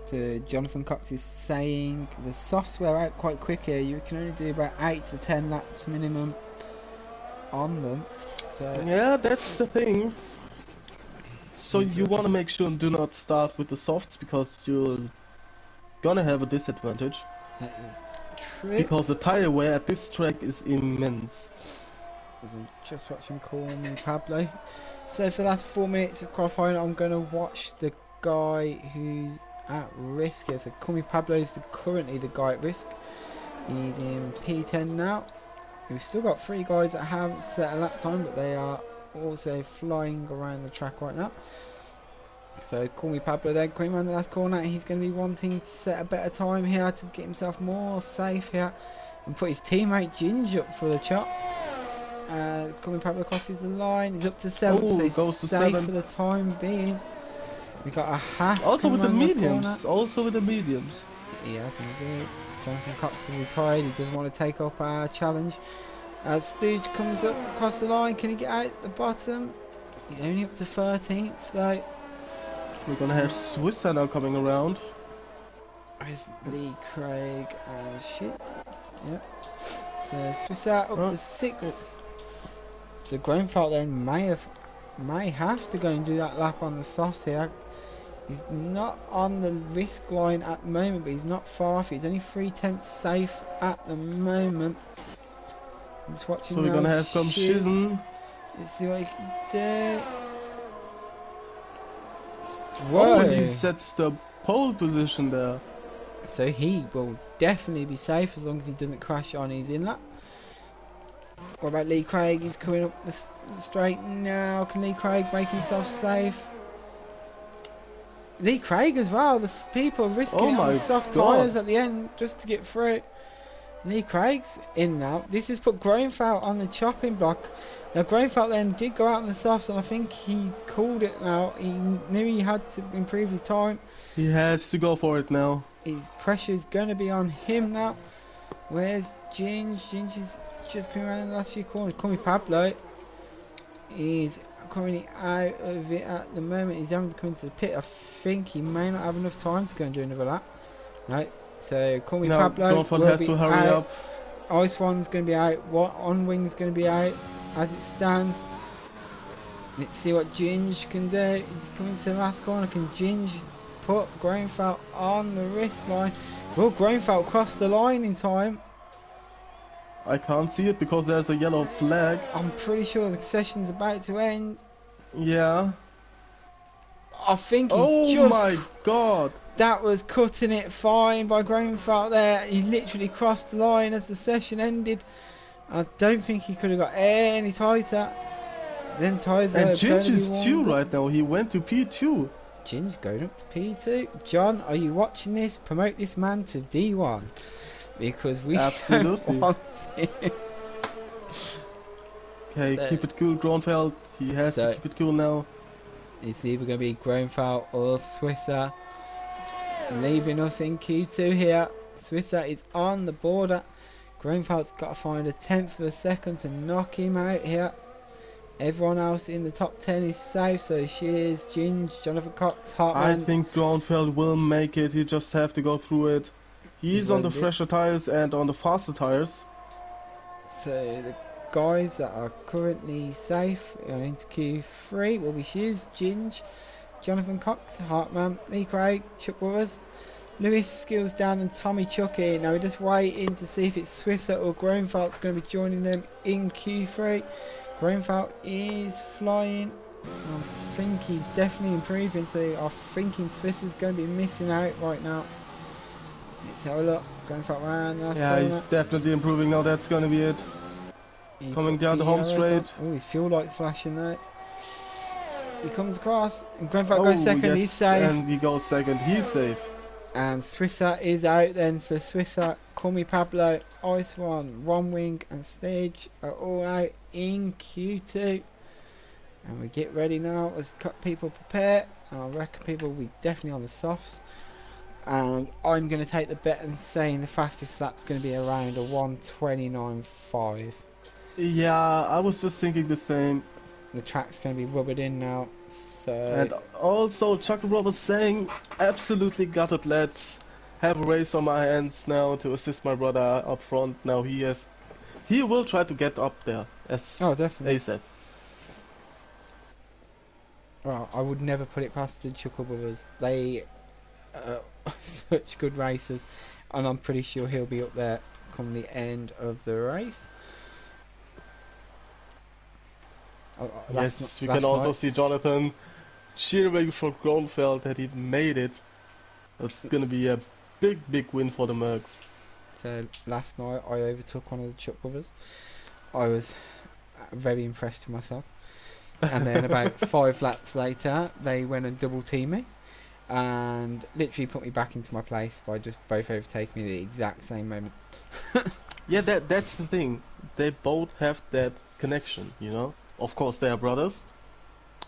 Speaker 1: So Jonathan Cox is saying the softs wear out quite quick here. You can only do about 8 to 10 laps minimum on them. So
Speaker 2: yeah, that's the thing. So you want to make sure and do not start with the softs because you're gonna have a disadvantage.
Speaker 1: That is true.
Speaker 2: Because the tire wear at this track is immense.
Speaker 1: I'm just watching Call Me Pablo. So for the last 4 minutes of qualifying, I'm going to watch the guy who's at risk here. So Call Me Pablo is currently the guy at risk. He's in P10 now. We've still got 3 guys that haven't set a lap time, but they are also flying around the track right now. So Call Me Pablo there, going around the last corner. He's going to be wanting to set a better time here to get himself more safe here and put his teammate Ginger up for the chop. Call Me Pablo crosses the line. He's up to 7, so he's
Speaker 2: goes to
Speaker 1: safe
Speaker 2: 7
Speaker 1: for the time being. We got a Haas
Speaker 2: also with the mediums.
Speaker 1: corner.
Speaker 2: Also with the mediums.
Speaker 1: Yes, indeed. Jonathan Cox is retired. He doesn't want to take up our challenge. Stooge comes up across the line. Can he get out at the bottom? He's only up to 13th though.
Speaker 2: We're gonna have Swisser now coming around.
Speaker 1: Where's Lee Craig and shit? Yep. So Swisser up to 6. So Grondfeld then may have to go and do that lap on the softs here. He's not on the risk line at the moment, but he's not far off. He's only 3 tenths safe at the moment. I'm just watching.
Speaker 2: So we're gonna have some shizzle.
Speaker 1: Let's see what he can do.
Speaker 2: Oh, he
Speaker 1: Whoa!
Speaker 2: sets the pole position there.
Speaker 1: So he will definitely be safe as long as he doesn't crash on his inlet. What about Lee Craig? He's coming up the straight now. Can Lee Craig make himself safe? Lee Craig as well. The people are risking
Speaker 2: Oh
Speaker 1: it on the
Speaker 2: my
Speaker 1: soft
Speaker 2: god.
Speaker 1: tyres at the end just to get through. Lee Craig's in now. This has put Groenfeld on the chopping block. Now Groenfeld then did go out on the softs, and I think he's called it now. He knew he had to improve his time.
Speaker 2: He has to go for it now.
Speaker 1: His pressure is going to be on him now. Where's Ginge? Ginge is just coming around in the last few corners. Call me Pablo. He's currently out of it at the moment. He's having to come to the pit. I think he may not have enough time to go and do another lap. No. So call me Pablo.
Speaker 2: Groenfeld has to hurry up.
Speaker 1: Ice One's going to be out. On Wing's going to be out as it stands. Let's see what Ginge can do. He's coming to the last corner. Can Ginge put Groenfeld on the wrist line? Will Groenfeld cross the line in time?
Speaker 2: I can't see it because there's a yellow flag.
Speaker 1: I'm pretty sure the session's about to end.
Speaker 2: Yeah.
Speaker 1: I think he
Speaker 2: Oh my god.
Speaker 1: That was cutting it fine by Groenfeld there. He literally crossed the line as the session ended. I don't think he could have got any tighter. Then tyres are.
Speaker 2: And Ginge is 2 right now. He went to P2.
Speaker 1: Ginge going up to P2. John, are you watching this? Promote this man to D1 because we
Speaker 2: absolutely
Speaker 1: want him.
Speaker 2: Okay, so, keep it cool, Groenfeld. He has to keep it cool now.
Speaker 1: It's either going to be Groenfeld or Swisser leaving us in Q2 here. Swisser is on the border. Groenfeld's got to find a tenth of a second to knock him out here. Everyone else in the top 10 is safe, so Shears, Ginge, Jonathan Cox, Hartman.
Speaker 2: I think Groenfeld will make it. He just have to go through it. He's on the fresher tires and on the faster tires.
Speaker 1: So the guys that are currently safe into Q3 will be Shears, Ginge, Jonathan Cox, Hartman, Lee Craig, Chuck Withers, Lewis, Skills Down and Tommy Chucky. Now we're just waiting to see if it's Swisser or Groenfeld's going to be joining them in Q3. Groenfeld is flying. I think he's definitely improving, so I'm thinking Swisser's going to be missing out right now. Let's have a look. Groenfeld around.
Speaker 2: Yeah, he's definitely improving now. That's going to be it. Coming down the home straight.
Speaker 1: Oh, his fuel light's flashing there. He comes across, and Groenfeld goes second. Yes, he's safe.
Speaker 2: And he goes second. He's safe.
Speaker 1: And Swisser is out then. So Swisser, Call Me Pablo, Ice One, One Wing, and Stage are all out in Q2. And we get ready now as people prepare. And I reckon people will be definitely on the softs. And I'm going to take the bet and saying the fastest lap's going to be around a 1:29.5.
Speaker 2: Yeah, I was just thinking the same.
Speaker 1: The track's going to be rubbered in now. So.
Speaker 2: And also, Chuck Rob was saying, absolutely got it. Let's have a race on my hands now to assist my brother up front. Now he will try to get up there as
Speaker 1: definitely.
Speaker 2: ASAP.
Speaker 1: Well, I would never put it past the Chuckle Brothers. They are such good racers, and I'm pretty sure he'll be up there come the end of the race.
Speaker 2: Yes, we can also see Jonathan cheering for Groenfeld that he made it. It's gonna be a big win for the Mercs.
Speaker 1: So last night I overtook one of the Chuck Brothers. I was very impressed with myself. And then about 5 laps later, they went and double teamed me, and literally put me back into my place by just both overtaking me at the exact same moment.
Speaker 2: Yeah, that's the thing. They both have that connection, you know. Of course, they are brothers,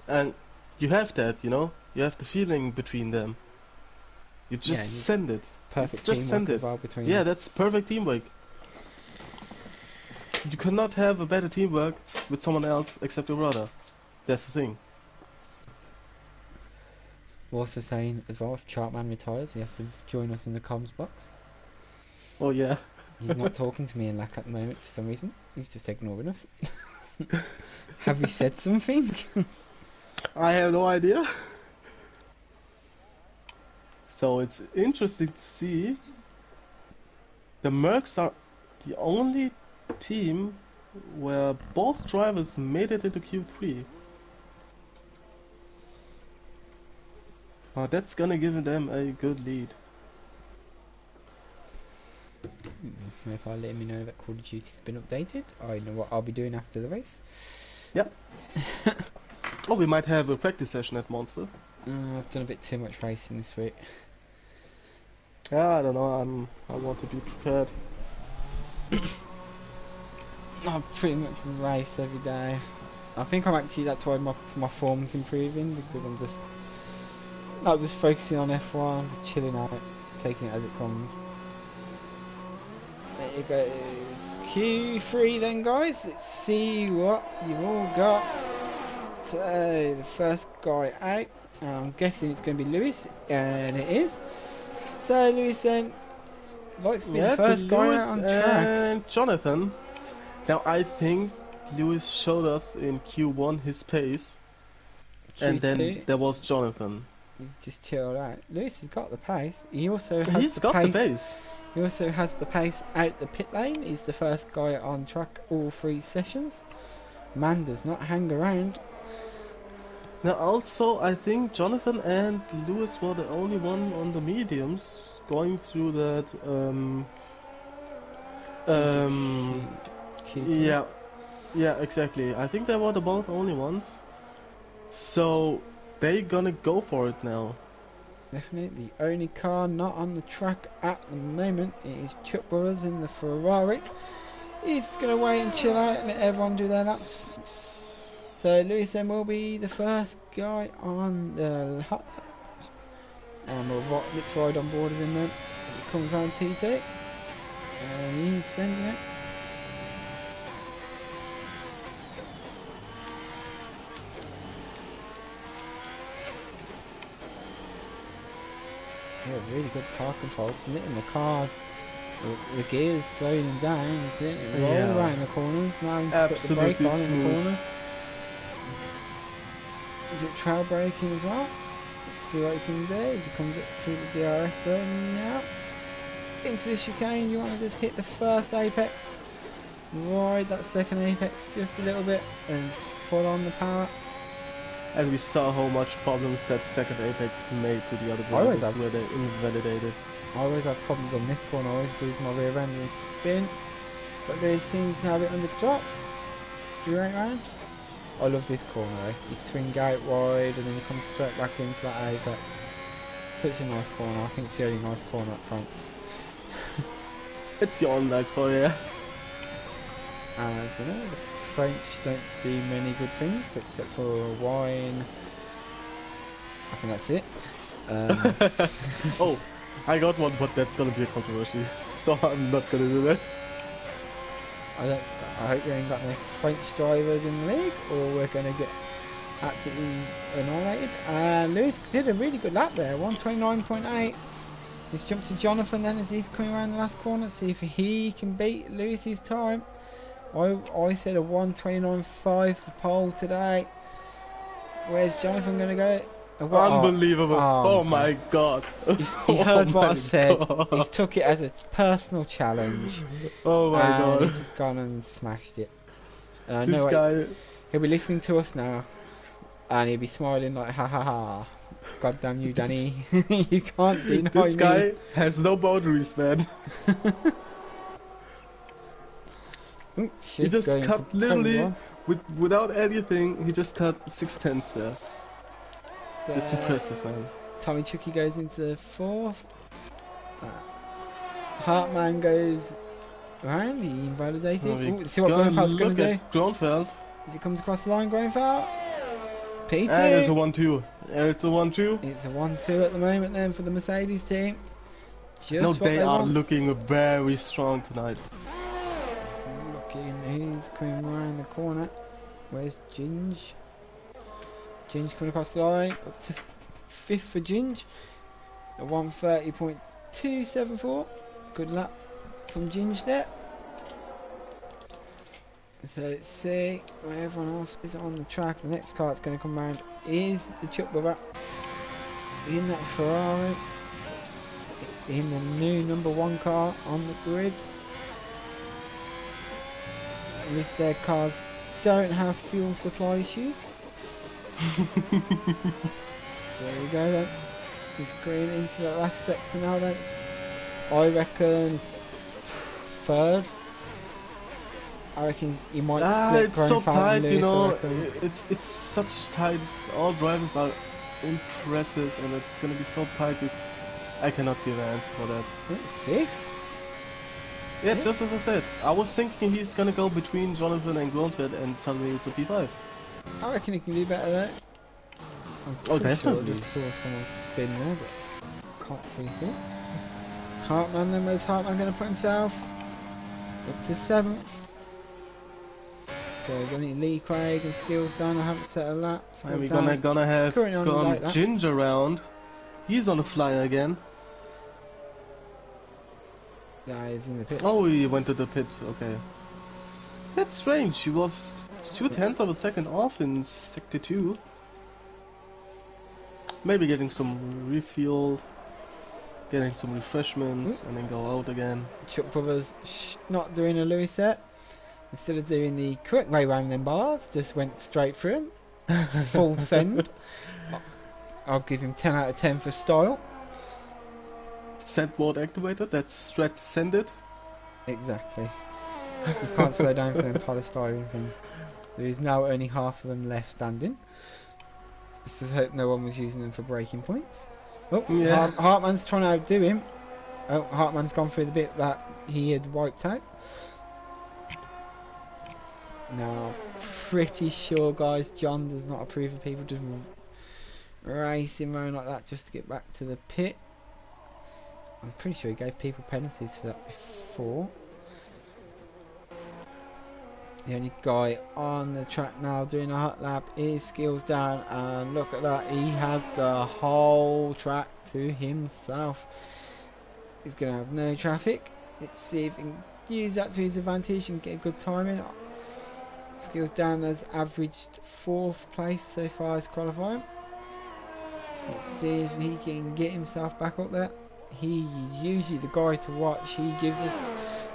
Speaker 2: and you have that, you know. You have the feeling between them. You just send it.
Speaker 1: Perfect
Speaker 2: just
Speaker 1: teamwork
Speaker 2: send it.
Speaker 1: as well between
Speaker 2: them.
Speaker 1: them.
Speaker 2: That's perfect teamwork. You cannot have a better teamwork with someone else except your brother. That's the thing.
Speaker 1: We're also saying as well, if Chartman retires, he has to join us in the comms box.
Speaker 2: Oh yeah.
Speaker 1: He's not talking to me in Lack at the moment for some reason. He's just ignoring us. Have we said something?
Speaker 2: I have no idea. So it's interesting to see. The Mercs are the only team where both drivers made it into Q3. Oh, that's gonna give them a good lead.
Speaker 1: If I let me know that Call of Duty's been updated, I know what I'll be doing after the race.
Speaker 2: Yep. Oh, we might have a practice session at Monster.
Speaker 1: I've done a bit too much racing this week.
Speaker 2: Yeah, I don't know. I want to be prepared.
Speaker 1: I pretty much race every day. I think that's why my form's improving, because I'm just not just focusing on F1, just chilling out, taking it as it comes. There you go. Q3 then, guys. Let's see what you've all got. So the first guy out, I'm guessing it's going to be Lewis, and it is. So Lewis then likes to be the first guy out on track.
Speaker 2: And Jonathan. Now I think Lewis showed us in Q1 his pace,
Speaker 1: Q2,
Speaker 2: and then there was Jonathan.
Speaker 1: You just chilled out. Lewis has got the pace. He also has
Speaker 2: He's got the pace.
Speaker 1: He also has the pace out the pit lane. He's the first guy on track all 3 sessions. Man does not hang around.
Speaker 2: Now also, I think Jonathan and Lewis were the only one on the mediums going through that
Speaker 1: Q2.
Speaker 2: yeah, exactly. I think they were the both only ones. So they gonna go for it now.
Speaker 1: Definitely the only car not on the track at the moment is Chuck Brothers in the Ferrari. He's gonna wait and chill out and let everyone do their laps. So Lewis then will be the first guy on the hot laps. And let's ride on board with him then. He comes around T2 and he's sending it. Yeah, really good car control. It's letting the car, the gears slowing him down. It's letting it roll around the corners. Now he's put the brake on in the corners. Is it trail braking as well? Let's see what he can do as he comes up through the DRS zone now. Into the chicane, you want to just hit the first apex. Ride that second apex just a little bit and full on the power.
Speaker 2: And we saw how much problems that second apex made to the other drivers where they invalidated.
Speaker 1: I always have problems on this corner. I always lose my rear end and spin. But Lewis seems to have it under control. Straight round. I love this corner though. You swing out wide and then you come straight back into that apex. Such a nice corner. I think it's the only nice corner at France.
Speaker 2: It's the only nice corner, yeah.
Speaker 1: As we know, the French don't do many good things except for wine. I think that's it.
Speaker 2: Oh, I got one, but that's gonna be a controversy, so I'm not gonna do that.
Speaker 1: I hope we ain't got no French drivers in the league, or we're gonna get absolutely annihilated. Lewis did a really good lap there, 129.8. Let's jump to Jonathan then as he's coming around the last corner, see if he can beat Lewis's time. I said a 129.5 for pole today. Where's Jonathan going to go?
Speaker 2: Unbelievable. Oh my god.
Speaker 1: He heard what I said. He's took it as a personal challenge.
Speaker 2: Oh my god.
Speaker 1: He's just gone and smashed it. And I
Speaker 2: this
Speaker 1: know
Speaker 2: guy...
Speaker 1: he'll be listening to us now. And he'll be smiling like, ha ha ha. God damn you, Danny. You can't deny me.
Speaker 2: This guy has no boundaries, man. He just cut literally without anything. He just cut 6/10 there. So it's impressive, man.
Speaker 1: Tommy Chucky goes into 4th. Hartman goes around. He invalidated. See what Groenveld's going to do.
Speaker 2: Groenveld.
Speaker 1: As he comes across the line, Groenveld. P2.
Speaker 2: And it's a 1-2. It's a 1-2.
Speaker 1: It's a 1-2 at the moment then for the Mercedes team. Just
Speaker 2: no, they are looking very strong tonight.
Speaker 1: Who's coming around the corner? Where's Ginge? Ginge coming across the line. Up to 5th for Ginge. A 130.274. Good lap from Ginge there. So let's see where everyone else is on the track. The next car that's going to come around is the Chuck Brother. In that Ferrari. In the new #1 car on the grid. At least their cars don't have fuel supply issues. So there we go then. He's green into the last sector now then. I reckon third. I reckon you might split
Speaker 2: It's so
Speaker 1: Grunfeld and
Speaker 2: tight, you
Speaker 1: Lewis, I
Speaker 2: know.
Speaker 1: reckon.
Speaker 2: It's such tight. All drivers are impressive, and it's gonna be so tight. I cannot give an answer for that.
Speaker 1: Fifth?
Speaker 2: Yeah, just as I said, I was thinking he's gonna go between Jonathan and Grunfeld, and suddenly it's a P5.
Speaker 1: I reckon he can do better there. I'm pretty sure I just saw someone spin there, but can't see who. Hartman then, where's Hartman going to put himself? Up to 7th. So we're going to Lee Craig and Skills done. I haven't set a lap.
Speaker 2: And we're gonna have Ginger round. He's on the flyer again.
Speaker 1: Yeah, he's in the pit.
Speaker 2: Oh, he went to the pit, okay. That's strange, he was 0.2 of a second off in Sector 2. Maybe getting some refuel, getting some refreshments, and then go out again.
Speaker 1: Chuck Brothers not doing a Lewis set. Instead of doing the correct way around them bars, just went straight through him. Full send. I'll give him 10 out of 10 for style.
Speaker 2: Send mode activated, that's stretch sended.
Speaker 1: Exactly. You can't slow down for them polystyrene things. There is now only half of them left standing. Just hope no one was using them for braking points. Oh, yeah. Hartman's trying to outdo him. Oh, Hartman's gone through the bit that he had wiped out. Now, pretty sure, guys, John does not approve of people just racing around like that just to get back to the pit. I'm pretty sure he gave people penalties for that before. The only guy on the track now doing a hot lap is Skills down, and look at that, he has the whole track to himself. He's going to have no traffic. Let's see if he can use that to his advantage and get a good timing. Skills down has averaged 4th place so far as qualifying. Let's see if he can get himself back up there. He's usually the guy to watch. He gives us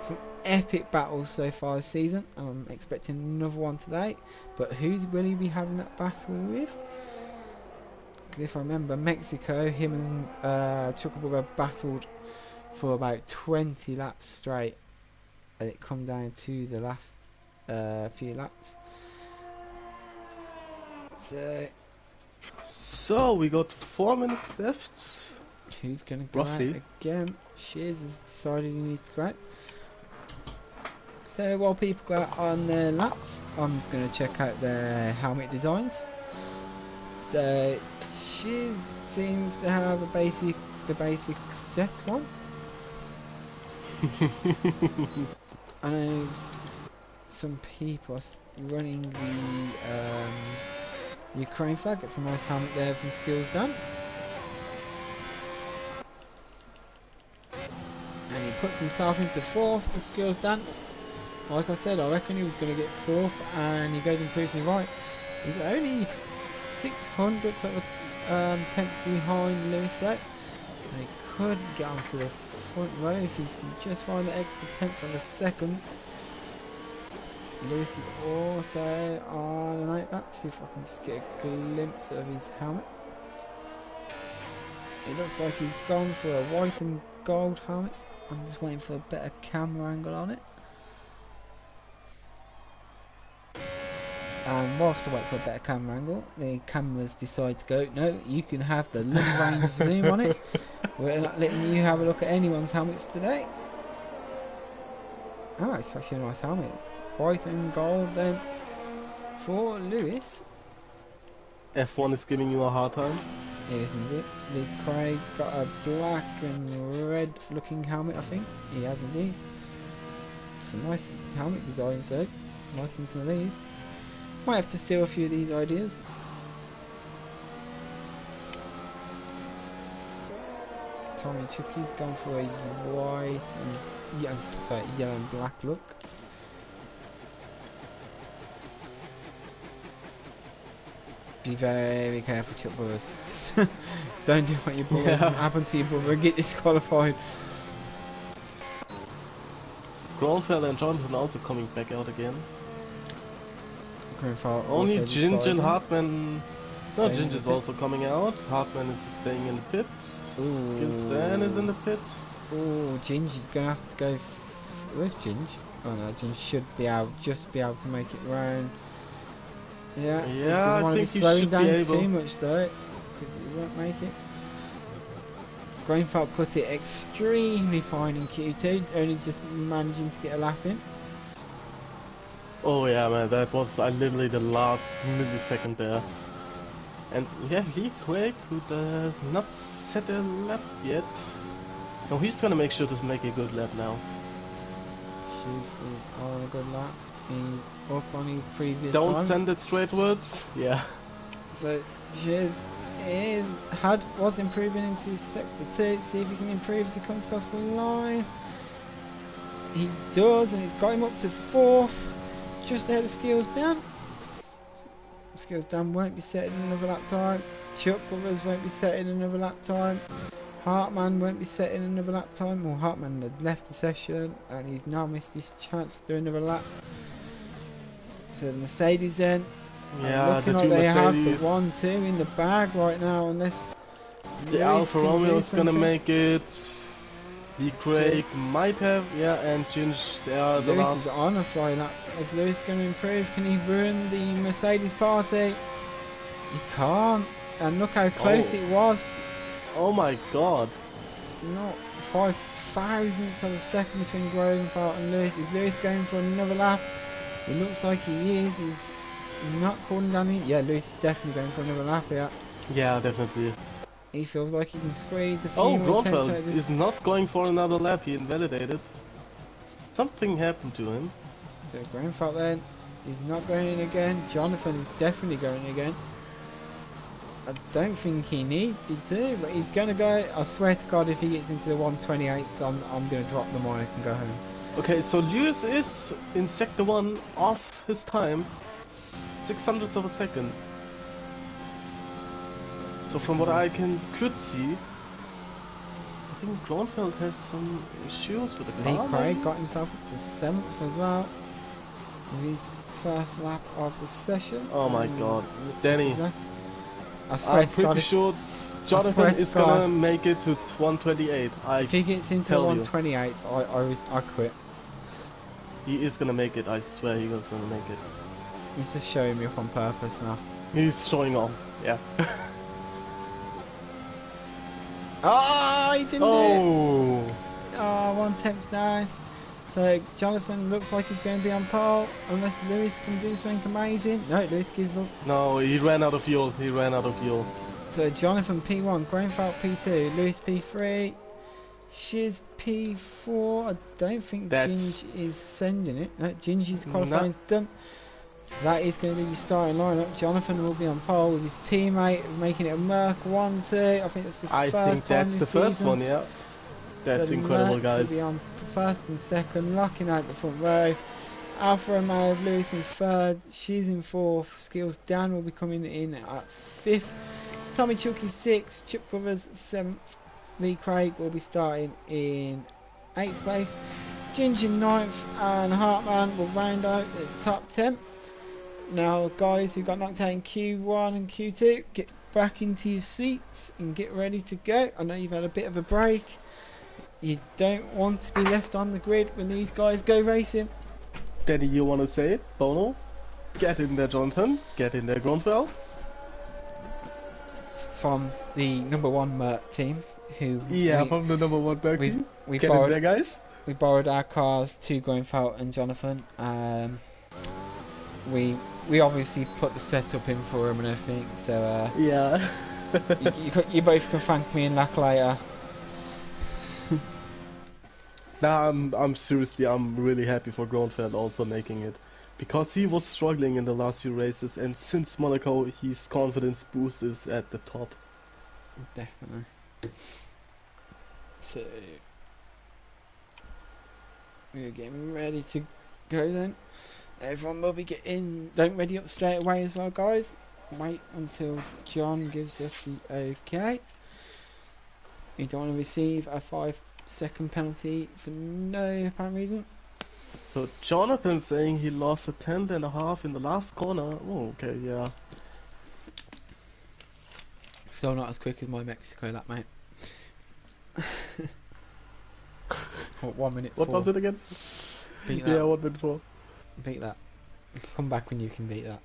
Speaker 1: some epic battles so far this season, and I'm expecting another one today. But who will he be having that battle with? Because if I remember, Mexico, him and Chucklebrother battled for about 20 laps straight, and it come down to the last few laps.
Speaker 2: So we got 4 minutes left.
Speaker 1: Who's going to go out again? Shears has decided he needs to go out. So while people go out on their laps, I'm just going to check out their helmet designs. So Shears seems to have the basic set one. I know some people are running the Ukraine flag. It's a nice helmet there from Skills Done. And he puts himself into 4th for Skills Done. Like I said, I reckon he was going to get 4th, and he goes and proves me right. He's only 600ths of a 10th behind Lewis set, so he could get onto the front row if he can just find the extra 10th of a second. Lewis is also on an 8 lap. See if I can just get a glimpse of his helmet. It looks like he's gone for a white and gold helmet. I'm just waiting for a better camera angle on it. And whilst I wait for a better camera angle, the cameras decide to go, no, you can have the long range zoom on it. We're not letting you have a look at anyone's helmets today. Oh, it's actually a nice helmet. White and gold then for Lewis.
Speaker 2: F1 is giving you a hard time.
Speaker 1: It is indeed. Lee Craig's got a black and red looking helmet, I think. He has indeed. Some nice helmet designs though. Liking some of these. Might have to steal a few of these ideas. Tommy Chucky's gone for a white and yellow and black look. Be very careful, Chuck Brothers. Don't do what your brother happen to your brother and get disqualified.
Speaker 2: So Grunfeld and Jonathan also coming back out again. Only Ginger and Hartman No,
Speaker 1: Staying in the
Speaker 2: Ginger's
Speaker 1: pit.
Speaker 2: also coming out. Hartman is staying in the pit. Skillstan is in the pit.
Speaker 1: Oh, Ginger's gonna have to go. Where's Ginger? Oh no, Ginger should be able, just be able to make it round. Yeah, he
Speaker 2: Yeah,
Speaker 1: doesn't
Speaker 2: I
Speaker 1: want to be
Speaker 2: think he
Speaker 1: slowing
Speaker 2: should be
Speaker 1: down
Speaker 2: able.
Speaker 1: too much though, because he won't make it. Grainfeld cut it extremely fine in Q2, only just managing to get a lap in.
Speaker 2: Oh yeah, man, that was literally the last millisecond there. And we have Lee Craig, who does not set a lap yet. No, he's gonna make sure to make a good lap now.
Speaker 1: Shiz is on a good lap. He's up on his previous
Speaker 2: Don't
Speaker 1: time.
Speaker 2: send it straightwards. Yeah.
Speaker 1: So Shiz was improving into sector 2. See if he can improve as he comes across the line. He does, and it's got him up to 4th. Just ahead of Skills Down. Skills Down won't be setting another lap time. Chuck Brothers won't be setting another lap time. Hartman won't be setting another lap time. Well, Hartman had left the session and he's now missed his chance to do another lap. So the Mercedes then,
Speaker 2: Yeah,
Speaker 1: looking
Speaker 2: the
Speaker 1: like
Speaker 2: two
Speaker 1: they have the
Speaker 2: Mercedes.
Speaker 1: 1-2 in the bag right now, unless
Speaker 2: The
Speaker 1: Lewis
Speaker 2: Alfa
Speaker 1: can
Speaker 2: Romeo
Speaker 1: do
Speaker 2: is gonna
Speaker 1: something.
Speaker 2: make it. Lee Craig might have, yeah, and Ginge, they are the
Speaker 1: Lewis
Speaker 2: last.
Speaker 1: is on a fly lap. Is Lewis going to improve? Can he ruin the Mercedes party? He can't. And look how close it was.
Speaker 2: Oh my god.
Speaker 1: Not 5 thousandths of a second between Groeneveld and Lewis. Is Lewis going for another lap? It looks like he is. He's not cooling down. Yeah, Lewis is definitely going for another lap here.
Speaker 2: Yeah, definitely.
Speaker 1: He feels like he can squeeze a few
Speaker 2: Oh,
Speaker 1: more attempts out
Speaker 2: Groeneveld
Speaker 1: of this.
Speaker 2: is not going for another lap. He invalidated. Something happened to him.
Speaker 1: So Groeneveld then, he's not going in again. Jonathan is definitely going again. I don't think he needed to, but he's going to go. I swear to God, if he gets into the 128s, I'm going to drop the mic and go home.
Speaker 2: Okay, so Lewis is in sector 1 off his time, 600ths of a second. So from what I could see, I think Groeneveld has some issues with the
Speaker 1: Lee
Speaker 2: car.
Speaker 1: Craig got himself up to 7th as well with his first lap of the session.
Speaker 2: Oh my god, Danny.
Speaker 1: I swear
Speaker 2: I'm
Speaker 1: to God,
Speaker 2: pretty sure Jonathan is gonna make it to 128.
Speaker 1: If he gets into 128, I quit.
Speaker 2: He is gonna make it, I swear he's gonna make it.
Speaker 1: He's just showing me up on purpose now.
Speaker 2: He's showing off, yeah.
Speaker 1: Oh, he didn't do
Speaker 2: Oh!
Speaker 1: it! Oh, 1/10 down. So Jonathan looks like he's going to be on pole, unless Lewis can do something amazing. No, Lewis gives up.
Speaker 2: No, he ran out of fuel. He ran out of fuel.
Speaker 1: So Jonathan P1, Groeneveld P2, Lewis P3, Shiz P4. I don't think Ginge is sending it. No, Ginge's qualifying's done. So that is going to be your starting lineup. Jonathan will be on pole with his teammate, making it a Merc 1-2. I think that's the first time this season.
Speaker 2: I think that's the first one, yeah. That's
Speaker 1: so
Speaker 2: incredible, guys.
Speaker 1: Will be on first and second, locking out the front row. Alfa Romeo of Lewis in 3rd, she's in 4th. Skills Dan will be coming in at 5th. Tommy Chuck is 6th, Chip Brothers 7th. Lee Craig will be starting in 8th place. Ginger 9th, and Hartman will round out the top 10. Now, guys who got knocked out in Q1 and Q2, get back into your seats and get ready to go. I know you've had a bit of a break. You don't want to be left on the grid when these guys go racing.
Speaker 2: Danny, you want to say it? Bono? Get in there, Jonathan. Get in there, Groeneveld.
Speaker 1: From the #1 Merc team, who
Speaker 2: from the #1 Merc team.
Speaker 1: We
Speaker 2: Get
Speaker 1: borrowed,
Speaker 2: in there, guys.
Speaker 1: We borrowed our cars to Groeneveld and Jonathan. We obviously put the setup in for him and everything. So
Speaker 2: yeah,
Speaker 1: you both can thank me in luck later.
Speaker 2: Nah, I'm seriously, I'm really happy for Groeneveld also making it, because he was struggling in the last few races, and since Monaco, his confidence boost is at the top.
Speaker 1: Definitely. So we're getting ready to go then. Everyone will be getting. Don't ready up straight away as well, guys. Wait until John gives us the okay. You don't want to receive a 5-second penalty for no apparent reason.
Speaker 2: So Jonathan saying he lost a 10.5 in the last corner. Oh, okay, yeah.
Speaker 1: Still not as quick as my Mexico lap, mate. What, 1 minute
Speaker 2: What
Speaker 1: 4?
Speaker 2: was it again?
Speaker 1: Beat that.
Speaker 2: Yeah, 1 minute 4.
Speaker 1: Beat that. Come back when you can beat that.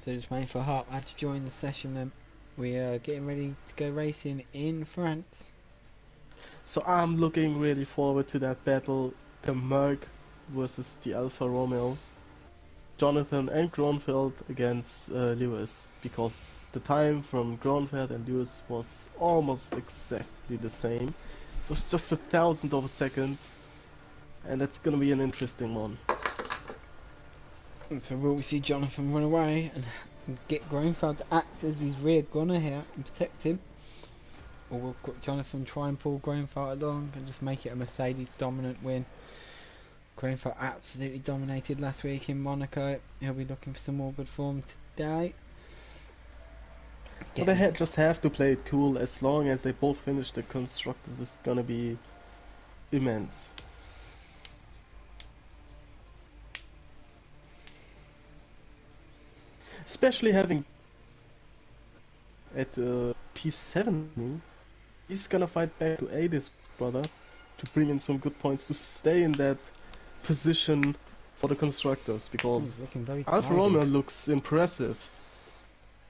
Speaker 1: So just waiting for Hartman to join the session then. We are getting ready to go racing in France.
Speaker 2: So I'm looking really forward to that battle, the Merc versus the Alfa Romeo. Jonathan and Gronfeld against Lewis, because the time from Gronfeld and Lewis was almost exactly the same. It was just 1,000th of a second, and that's gonna be an interesting one.
Speaker 1: So will we see Jonathan run away and get Gronfeld to act as his rear gunner here and protect him? Or will Jonathan try and pull Gronfeld along and just make it a Mercedes dominant win? Gronfeld absolutely dominated last week in Monaco. He'll be looking for some more good form today.
Speaker 2: But they just have to play it cool. As long as they both finish the constructors, it's gonna be immense. Especially having at P7, he's gonna fight back to aid his brother to bring in some good points to stay in that position for the constructors, because Alfa Romeo looks impressive.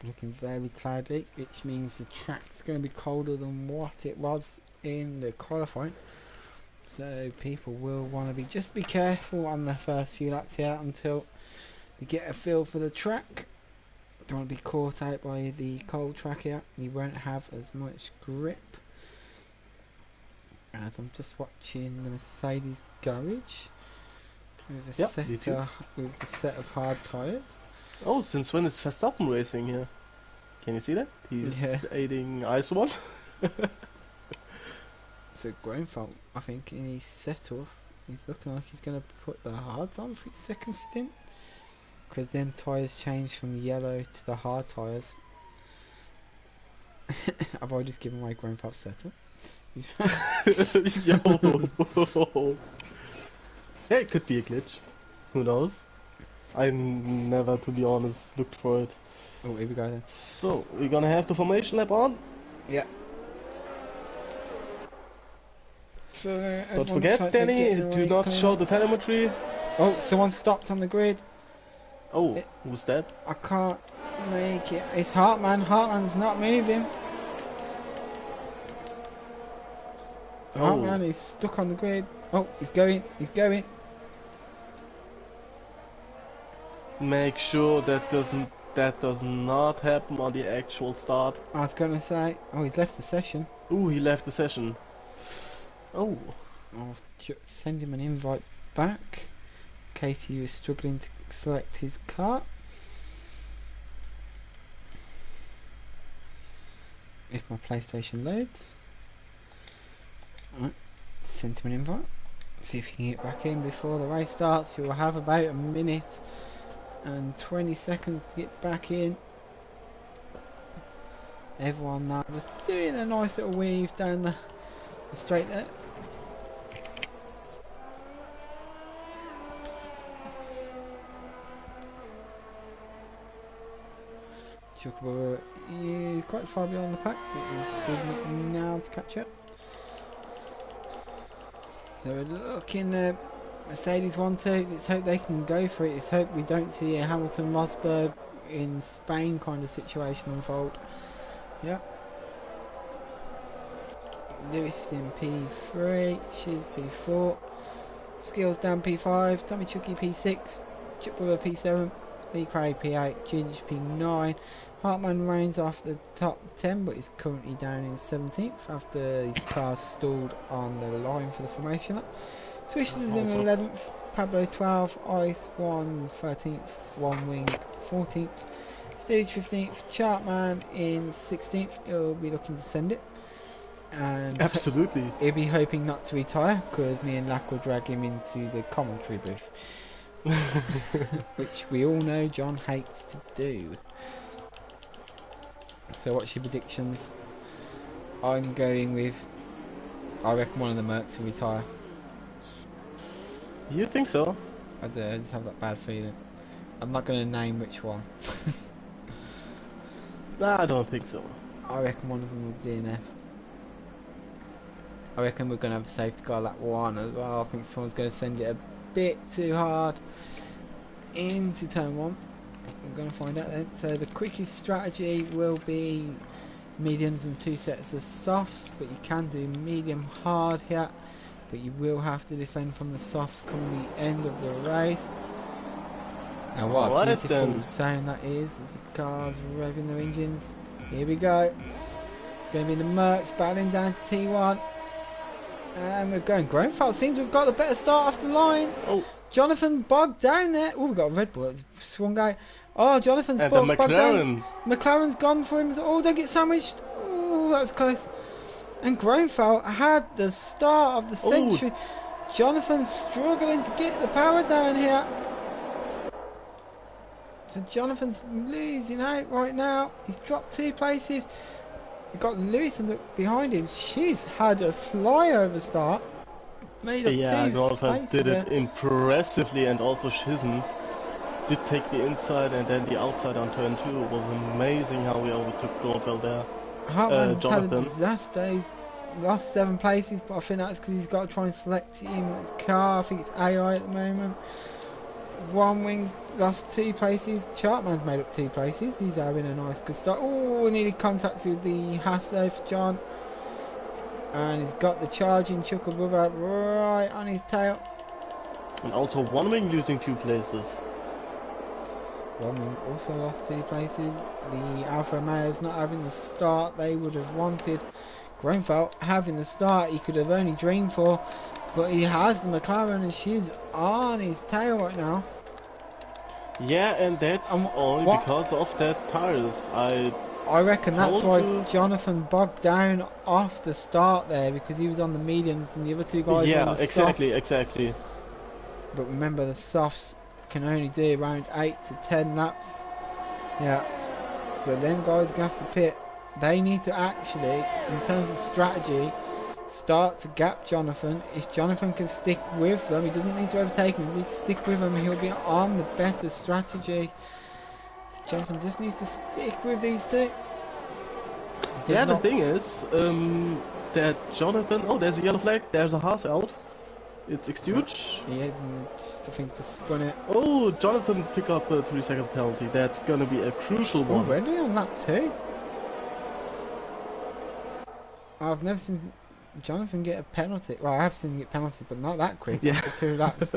Speaker 1: Looking very cloudy, which means the track's going to be colder than what it was in the qualifying. So people will want to just be careful on the first few laps here until you get a feel for the track. Don't want to be caught out by the cold track here. You won't have as much grip. As I'm just watching the Mercedes garage with a set of hard tyres.
Speaker 2: Oh, since when is Verstappen racing here? Can you see that? He's aiding Ice One.
Speaker 1: So Gronfeld, I think, in his set-off, he's looking like he's going to put the hards on for his second stint. Because them tyres changed from yellow to the hard tyres. Have I just given my Gronfeld set-off?
Speaker 2: Yo. Yeah, it could be a glitch. Who knows? I never, to be honest, looked for it.
Speaker 1: Oh, here we go then.
Speaker 2: So, we're gonna have the formation lap on?
Speaker 1: Yeah. So,
Speaker 2: don't forget, Danny, do not show the telemetry.
Speaker 1: Oh, someone stopped on the grid.
Speaker 2: Oh, who's that?
Speaker 1: I can't make it. It's Hartman. Hartman's not moving. Hartman is stuck on the grid. Oh, he's going. He's going.
Speaker 2: Make sure that does not happen on the actual start.
Speaker 1: I was gonna say. Oh, he's left the session.
Speaker 2: Ooh, he left the session. Oh.
Speaker 1: I'll send him an invite back in case he was struggling to select his car. If my PlayStation loads. Alright, send him an invite. See if you can get back in before the race starts. You'll have about a minute and 20 seconds to get back in. Everyone now just doing a nice little weave down the straight there. Chocobo is quite far behind the pack. It is speeding up now to catch up. So we're looking at Mercedes 1-2. Let's hope they can go for it. Let's hope we don't see a Hamilton-Rosberg in Spain kind of situation unfold. Yep. Lewis in P3, Shiz P4, Skills down P5, Tommy Chucky P6, Chip Webber P7, Lee Craig P8, Ginge P9. Hartman reigns off the top 10, but is currently down in 17th after his car stalled on the line for the formation lap. Swish is in 11th, Pablo 12th, Ice 1 13th, One Wing 14th, Stage 15th, Chartman in 16th. He'll be looking to send it. And
Speaker 2: absolutely.
Speaker 1: He'll be hoping not to retire because me and Lack will drag him into the commentary booth. Which we all know John hates to do. So what's your predictions? I'm going with, I reckon one of the Mercs will retire.
Speaker 2: You think so?
Speaker 1: I do, I just have that bad feeling. I'm not going to name which one.
Speaker 2: Nah, I don't think so.
Speaker 1: I reckon one of them will DNF. I reckon we're going to have a safety car lap 1 as well. I think someone's going to send it a bit too hard into turn 1. We're going to find out then. So the quickest strategy will be mediums and 2 sets of softs, but you can do medium hard here, but you will have to defend from the softs come the end of the race. Now what a beautiful sound that is as the cars revving their engines. Here we go. It's going to be the Mercs battling down to T1. And we're going. Greenfeld seems to have got the better start off the line.
Speaker 2: Oh.
Speaker 1: Jonathan bogged down there. Oh, we've got a Red Bull. Swung out. Oh, Jonathan's bogged down. McLaren's gone for him. Oh, don't get sandwiched. Oh, that was close. And Greenfeld had the start of the century. Jonathan's struggling to get the power down here. So Jonathan's losing out right now. He's dropped 2 places. We've got Lewis behind him. She's had a flyover start. Made up 2
Speaker 2: Goldfeld did it impressively, and also Schism did take the inside and then the outside on turn 2. It was amazing how we overtook Goldfeld there.
Speaker 1: Hartman's had a disaster. He's lost 7 places, but I think that's because he's got to try and select his car. I think it's AI at the moment. One Wing's lost 2 places. Chartman's made up 2 places. He's having a nice good start. Oh, needed contact with the Haas there for John. And he's got the charging chuckle brother right on his tail.
Speaker 2: And also One Wing losing 2 places.
Speaker 1: One Wing also lost 2 places. The Alfa Romeo's not having the start they would have wanted. Greenfeld having the start he could have only dreamed for. But he has the McLaren and she's on his tail right now.
Speaker 2: Yeah, and that's only because of that tires.
Speaker 1: I reckon that's why Jonathan bogged down off the start there, because he was on the mediums and the other 2 guys were on the softs.
Speaker 2: Exactly.
Speaker 1: But remember, the softs can only do around 8 to 10 laps. Yeah. So them guys are going to have to pit. They need to actually, in terms of strategy, start to gap Jonathan. If Jonathan can stick with them, he doesn't need to overtake him. If he can stick with them, he'll be on the better strategy. So Jonathan just needs to stick with these 2.
Speaker 2: Yeah, the thing is that Jonathan... Oh, there's a yellow flag. There's a Haas out. It's Extuge.
Speaker 1: Yeah, I think to spun it.
Speaker 2: Oh, Jonathan pick up a 3-second penalty. That's gonna be a crucial one.
Speaker 1: Already on lap 2? I've never seen Jonathan get a penalty. Well, I have seen him get penalties, but not that quick.
Speaker 2: Yeah.
Speaker 1: After 2 laps.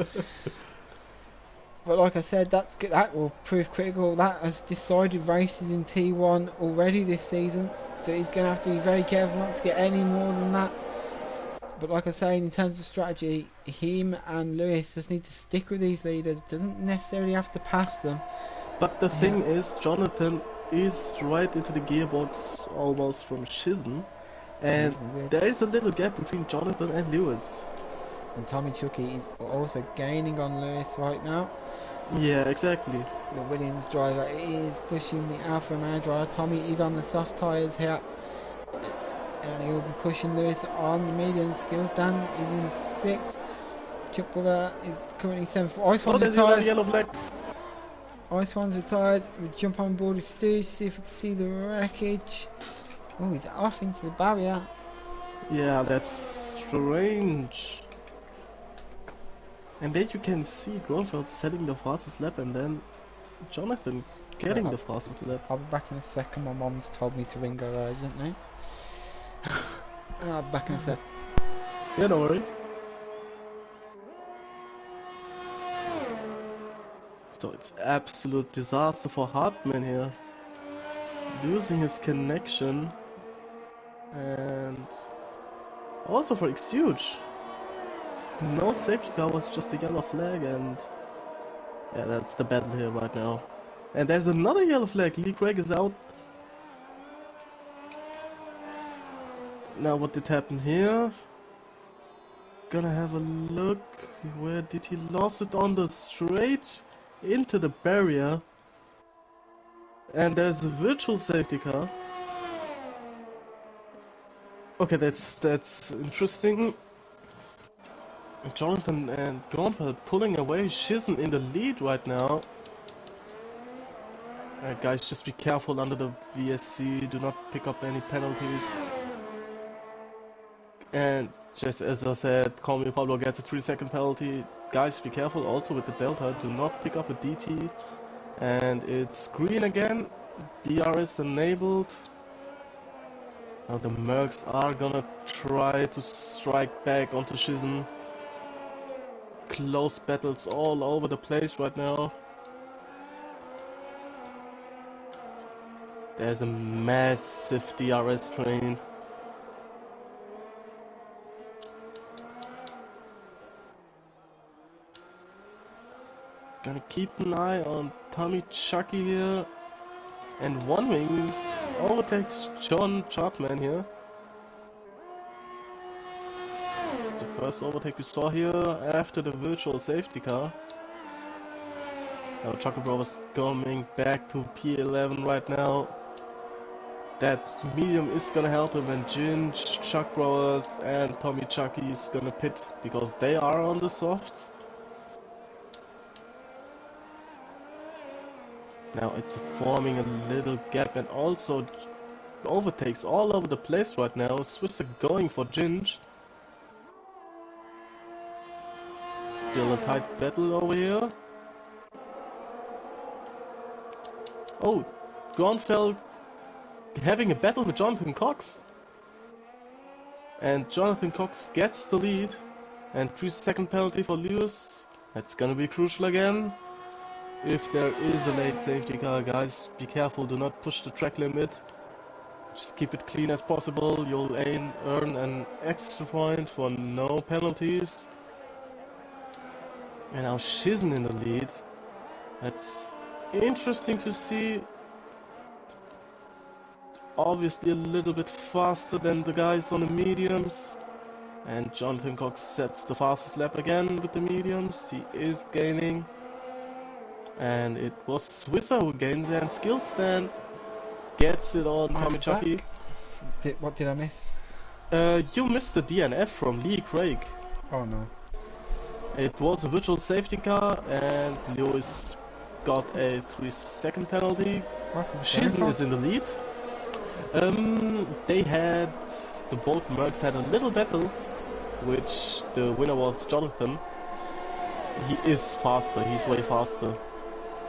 Speaker 1: But like I said, that will prove critical. That has decided races in T1 already this season, so he's going to have to be very careful not to get any more than that. But like I say, in terms of strategy, him and Lewis just need to stick with these leaders. Doesn't necessarily have to pass them.
Speaker 2: But the thing is, Jonathan is right into the gearbox almost from Schism, and there is a little gap between Jonathan and Lewis.
Speaker 1: And Tommy Chucky is also gaining on Lewis right now.
Speaker 2: Yeah, exactly.
Speaker 1: The Williams driver is pushing the Alfa Romeo driver. Tommy is on the soft tyres here. And he'll be pushing Lewis on the medium. Skills Dan is in 6th. Chuck Brother is currently 7th. Ice One's retired.
Speaker 2: Yellow flag.
Speaker 1: Ice One's retired. We jump on board with Stu, see if we can see the wreckage. Oh, he's off into the barrier.
Speaker 2: Yeah, that's strange. And then you can see Goldfeld setting the fastest lap, and then Jonathan getting the fastest lap.
Speaker 1: I'll be back in a second. My mom's told me to ring her urgently. I'll be back in a sec.
Speaker 2: Yeah, don't worry. So it's absolute disaster for Hartmann here. Losing his connection. And also for Extuge. No safety car, was just a yellow flag, and yeah, that's the battle here right now. And there's another yellow flag. Lee Craig is out. Now what did happen here? Gonna have a look. Where did he lose it? On the straight into the barrier. And there's a virtual safety car. Okay, that's interesting. Jonathan and Grandpa pulling away. Schism in the lead right now. Guys, just be careful under the VSC, do not pick up any penalties. And just as I said, Call Me Pablo gets a 3-second penalty. Guys, be careful also with the Delta, do not pick up a DT. And it's green again, DRS enabled. Now the Mercs are gonna try to strike back onto Shizen. Close battles all over the place right now. There's a massive DRS train. Gonna keep an eye on Tommy Chucky here. And One Wing overtakes John Chartman here. The first overtake we saw here after the virtual safety car. Now Chucky Brothers coming back to P11 right now. That medium is gonna help him when Ginge, Chuck Brothers and Tommy Chucky is gonna pit because they are on the softs. Now it's forming a little gap and also overtakes all over the place right now. Swiss are going for Ginge. Still a tight battle over here. Oh, Grunfeld having a battle with Jonathan Cox. And Jonathan Cox gets the lead. And 3-second penalty for Lewis. That's gonna be crucial again. If there is a late safety car, guys, be careful, do not push the track limit. Just keep it clean as possible. You'll earn an extra point for no penalties. And now Shizen in the lead. That's interesting to see. Obviously a little bit faster than the guys on the mediums. And Jonathan Cox sets the fastest lap again with the mediums. He is gaining. And it was Swisser who gains and Skillstan gets it on Tommy Chucky.
Speaker 1: What did I miss?
Speaker 2: You missed the DNF from Lee Craig.
Speaker 1: Oh no.
Speaker 2: It was a virtual safety car and Lewis got a 3-second penalty. Shizen is in the lead. Both Mercs had a little battle, which the winner was Jonathan. He is faster, he's way faster.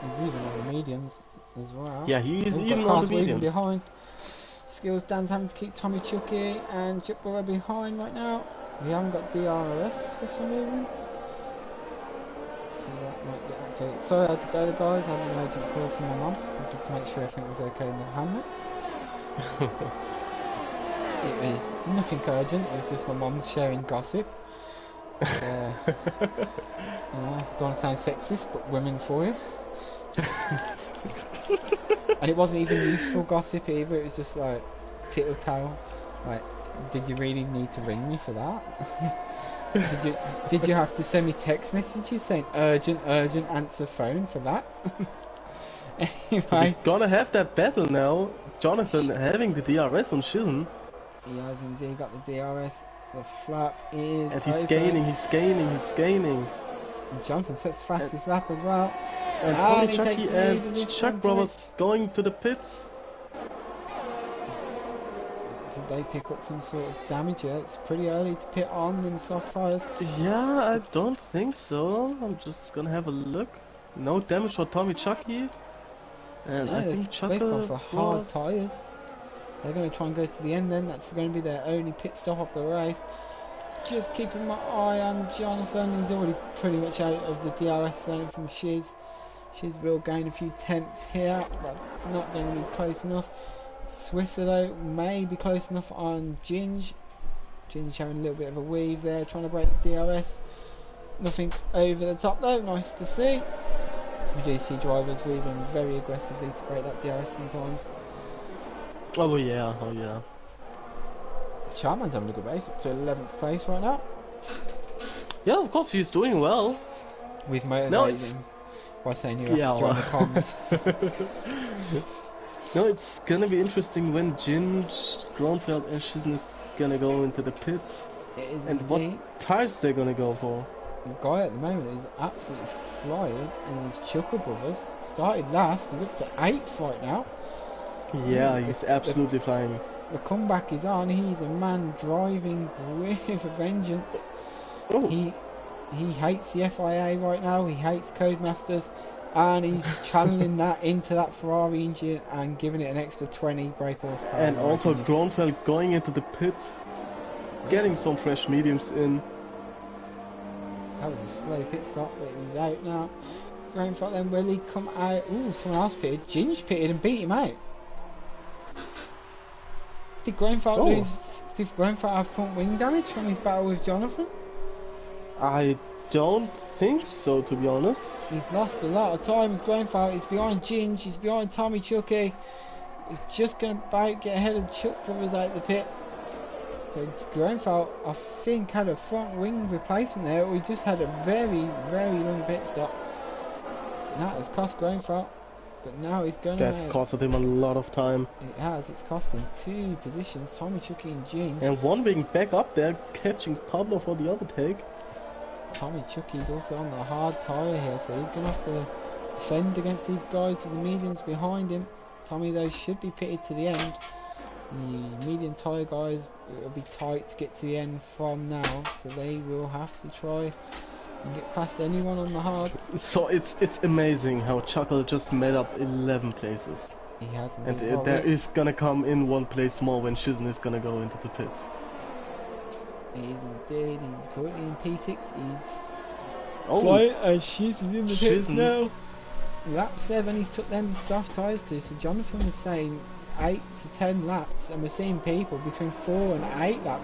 Speaker 1: He's even on the mediums as well.
Speaker 2: Yeah, he's even on the mediums.
Speaker 1: Behind. Skillsdan's having to keep Tommy Chucky and Chip Brother behind right now. We haven't got DRS for some reason. So that might get activated. Sorry I had to go guys, I had an urgent call from my mum just to make sure everything was okay in the Hamberg. It was nothing urgent, it was just my mum sharing gossip. You know, don't want to sound sexist, but women for you. And it wasn't even useful gossip either, it was just like tittle tattle. Like, did you really need to ring me for that? did you have to send me text messages saying urgent answer phone for that? Anyway,
Speaker 2: so we're gonna have that battle now. Jonathan having the DRS on Shizen.
Speaker 1: He has indeed got the DRS. The flap is
Speaker 2: and he's
Speaker 1: over.
Speaker 2: gaining.
Speaker 1: And Jonathan sets the fastest lap as well.
Speaker 2: And Tommy Chucky and Chuck Brothers going to the pits.
Speaker 1: Did they pick up some sort of damage here? It's pretty early to pit on them soft tyres.
Speaker 2: Yeah, I don't think so. I'm just gonna have a look. No damage for Tommy Chucky. And yeah, I think Chucky
Speaker 1: they've gone for hard tyres. They're going to try and go to the end then. That's going to be their only pit stop of the race. Just keeping my eye on Jonathan. He's already pretty much out of the DRS zone from Shiz. Shiz will gain a few tenths here, but not going to be close enough. Swisser though may be close enough on Ginge. Ginge having a little bit of a weave there, trying to break the DRS. Nothing over the top though, nice to see. We do see drivers weaving very aggressively to break that DRS sometimes.
Speaker 2: Oh yeah.
Speaker 1: Charman's having a good race, up to 11th place right now.
Speaker 2: Yeah, of course he's doing well.
Speaker 1: We've motivated him by saying you have to join the comms.
Speaker 2: No, it's gonna be interesting when Ginge, Grunfeld and Shizen is gonna go into the pits.
Speaker 1: It is
Speaker 2: and
Speaker 1: indeed.
Speaker 2: What tires they're gonna go for.
Speaker 1: The guy at the moment is absolutely flying in his Chuckle Brothers. Started last, he's up to 8th right now.
Speaker 2: Yeah, he's absolutely flying.
Speaker 1: The comeback is on. He's a man driving with a vengeance.
Speaker 2: Oh.
Speaker 1: He hates the FIA right now. He hates Codemasters, and he's channeling that into that Ferrari engine and giving it an extra 20 brake horsepower.
Speaker 2: And also Gronfeld going into the pits, getting some fresh mediums in.
Speaker 1: That was a slow pit stop, but he's out now. Gronfeld then, will he come out? Ooh, someone else pitted. Ginge pitted and beat him out. Did Gronfeld lose? Did Gronfeld have front wing damage from his battle with Jonathan?
Speaker 2: I don't think so, to be honest.
Speaker 1: He's lost a lot of time. He's Gronfeld. He's behind Ginge. He's behind Tommy Chucky. He's just going to about get ahead of Chuck Brothers out of the pit. So Gronfeld, I think, had a front wing replacement there. We just had a very, very long pit stop. And that has cost Gronfeld. But now he's going to...
Speaker 2: That's costed him a lot of time.
Speaker 1: It has. It's cost him 2 positions. Tommy Chucky and Ginge.
Speaker 2: And one being back up there, catching Pablo for the overtake.
Speaker 1: Tommy Chucky's also on the hard tyre here, so he's going to have to defend against these guys with the mediums behind him. Tommy, though, should be pitted to the end. The medium tyre guys will be tight to get to the end from now, so they will have to try and get past anyone on the hards.
Speaker 2: So it's amazing how Chuckle just made up 11 places.
Speaker 1: He has,
Speaker 2: and there is gonna come in 1 place more when Shizen is gonna go into the pits.
Speaker 1: He is indeed. He's currently in P6. He's flying and Shizen in the pits now. Lap 7, he's took them soft tyres too. So Jonathan was saying 8 to 10 laps, and we're seeing people between 4 and 8 laps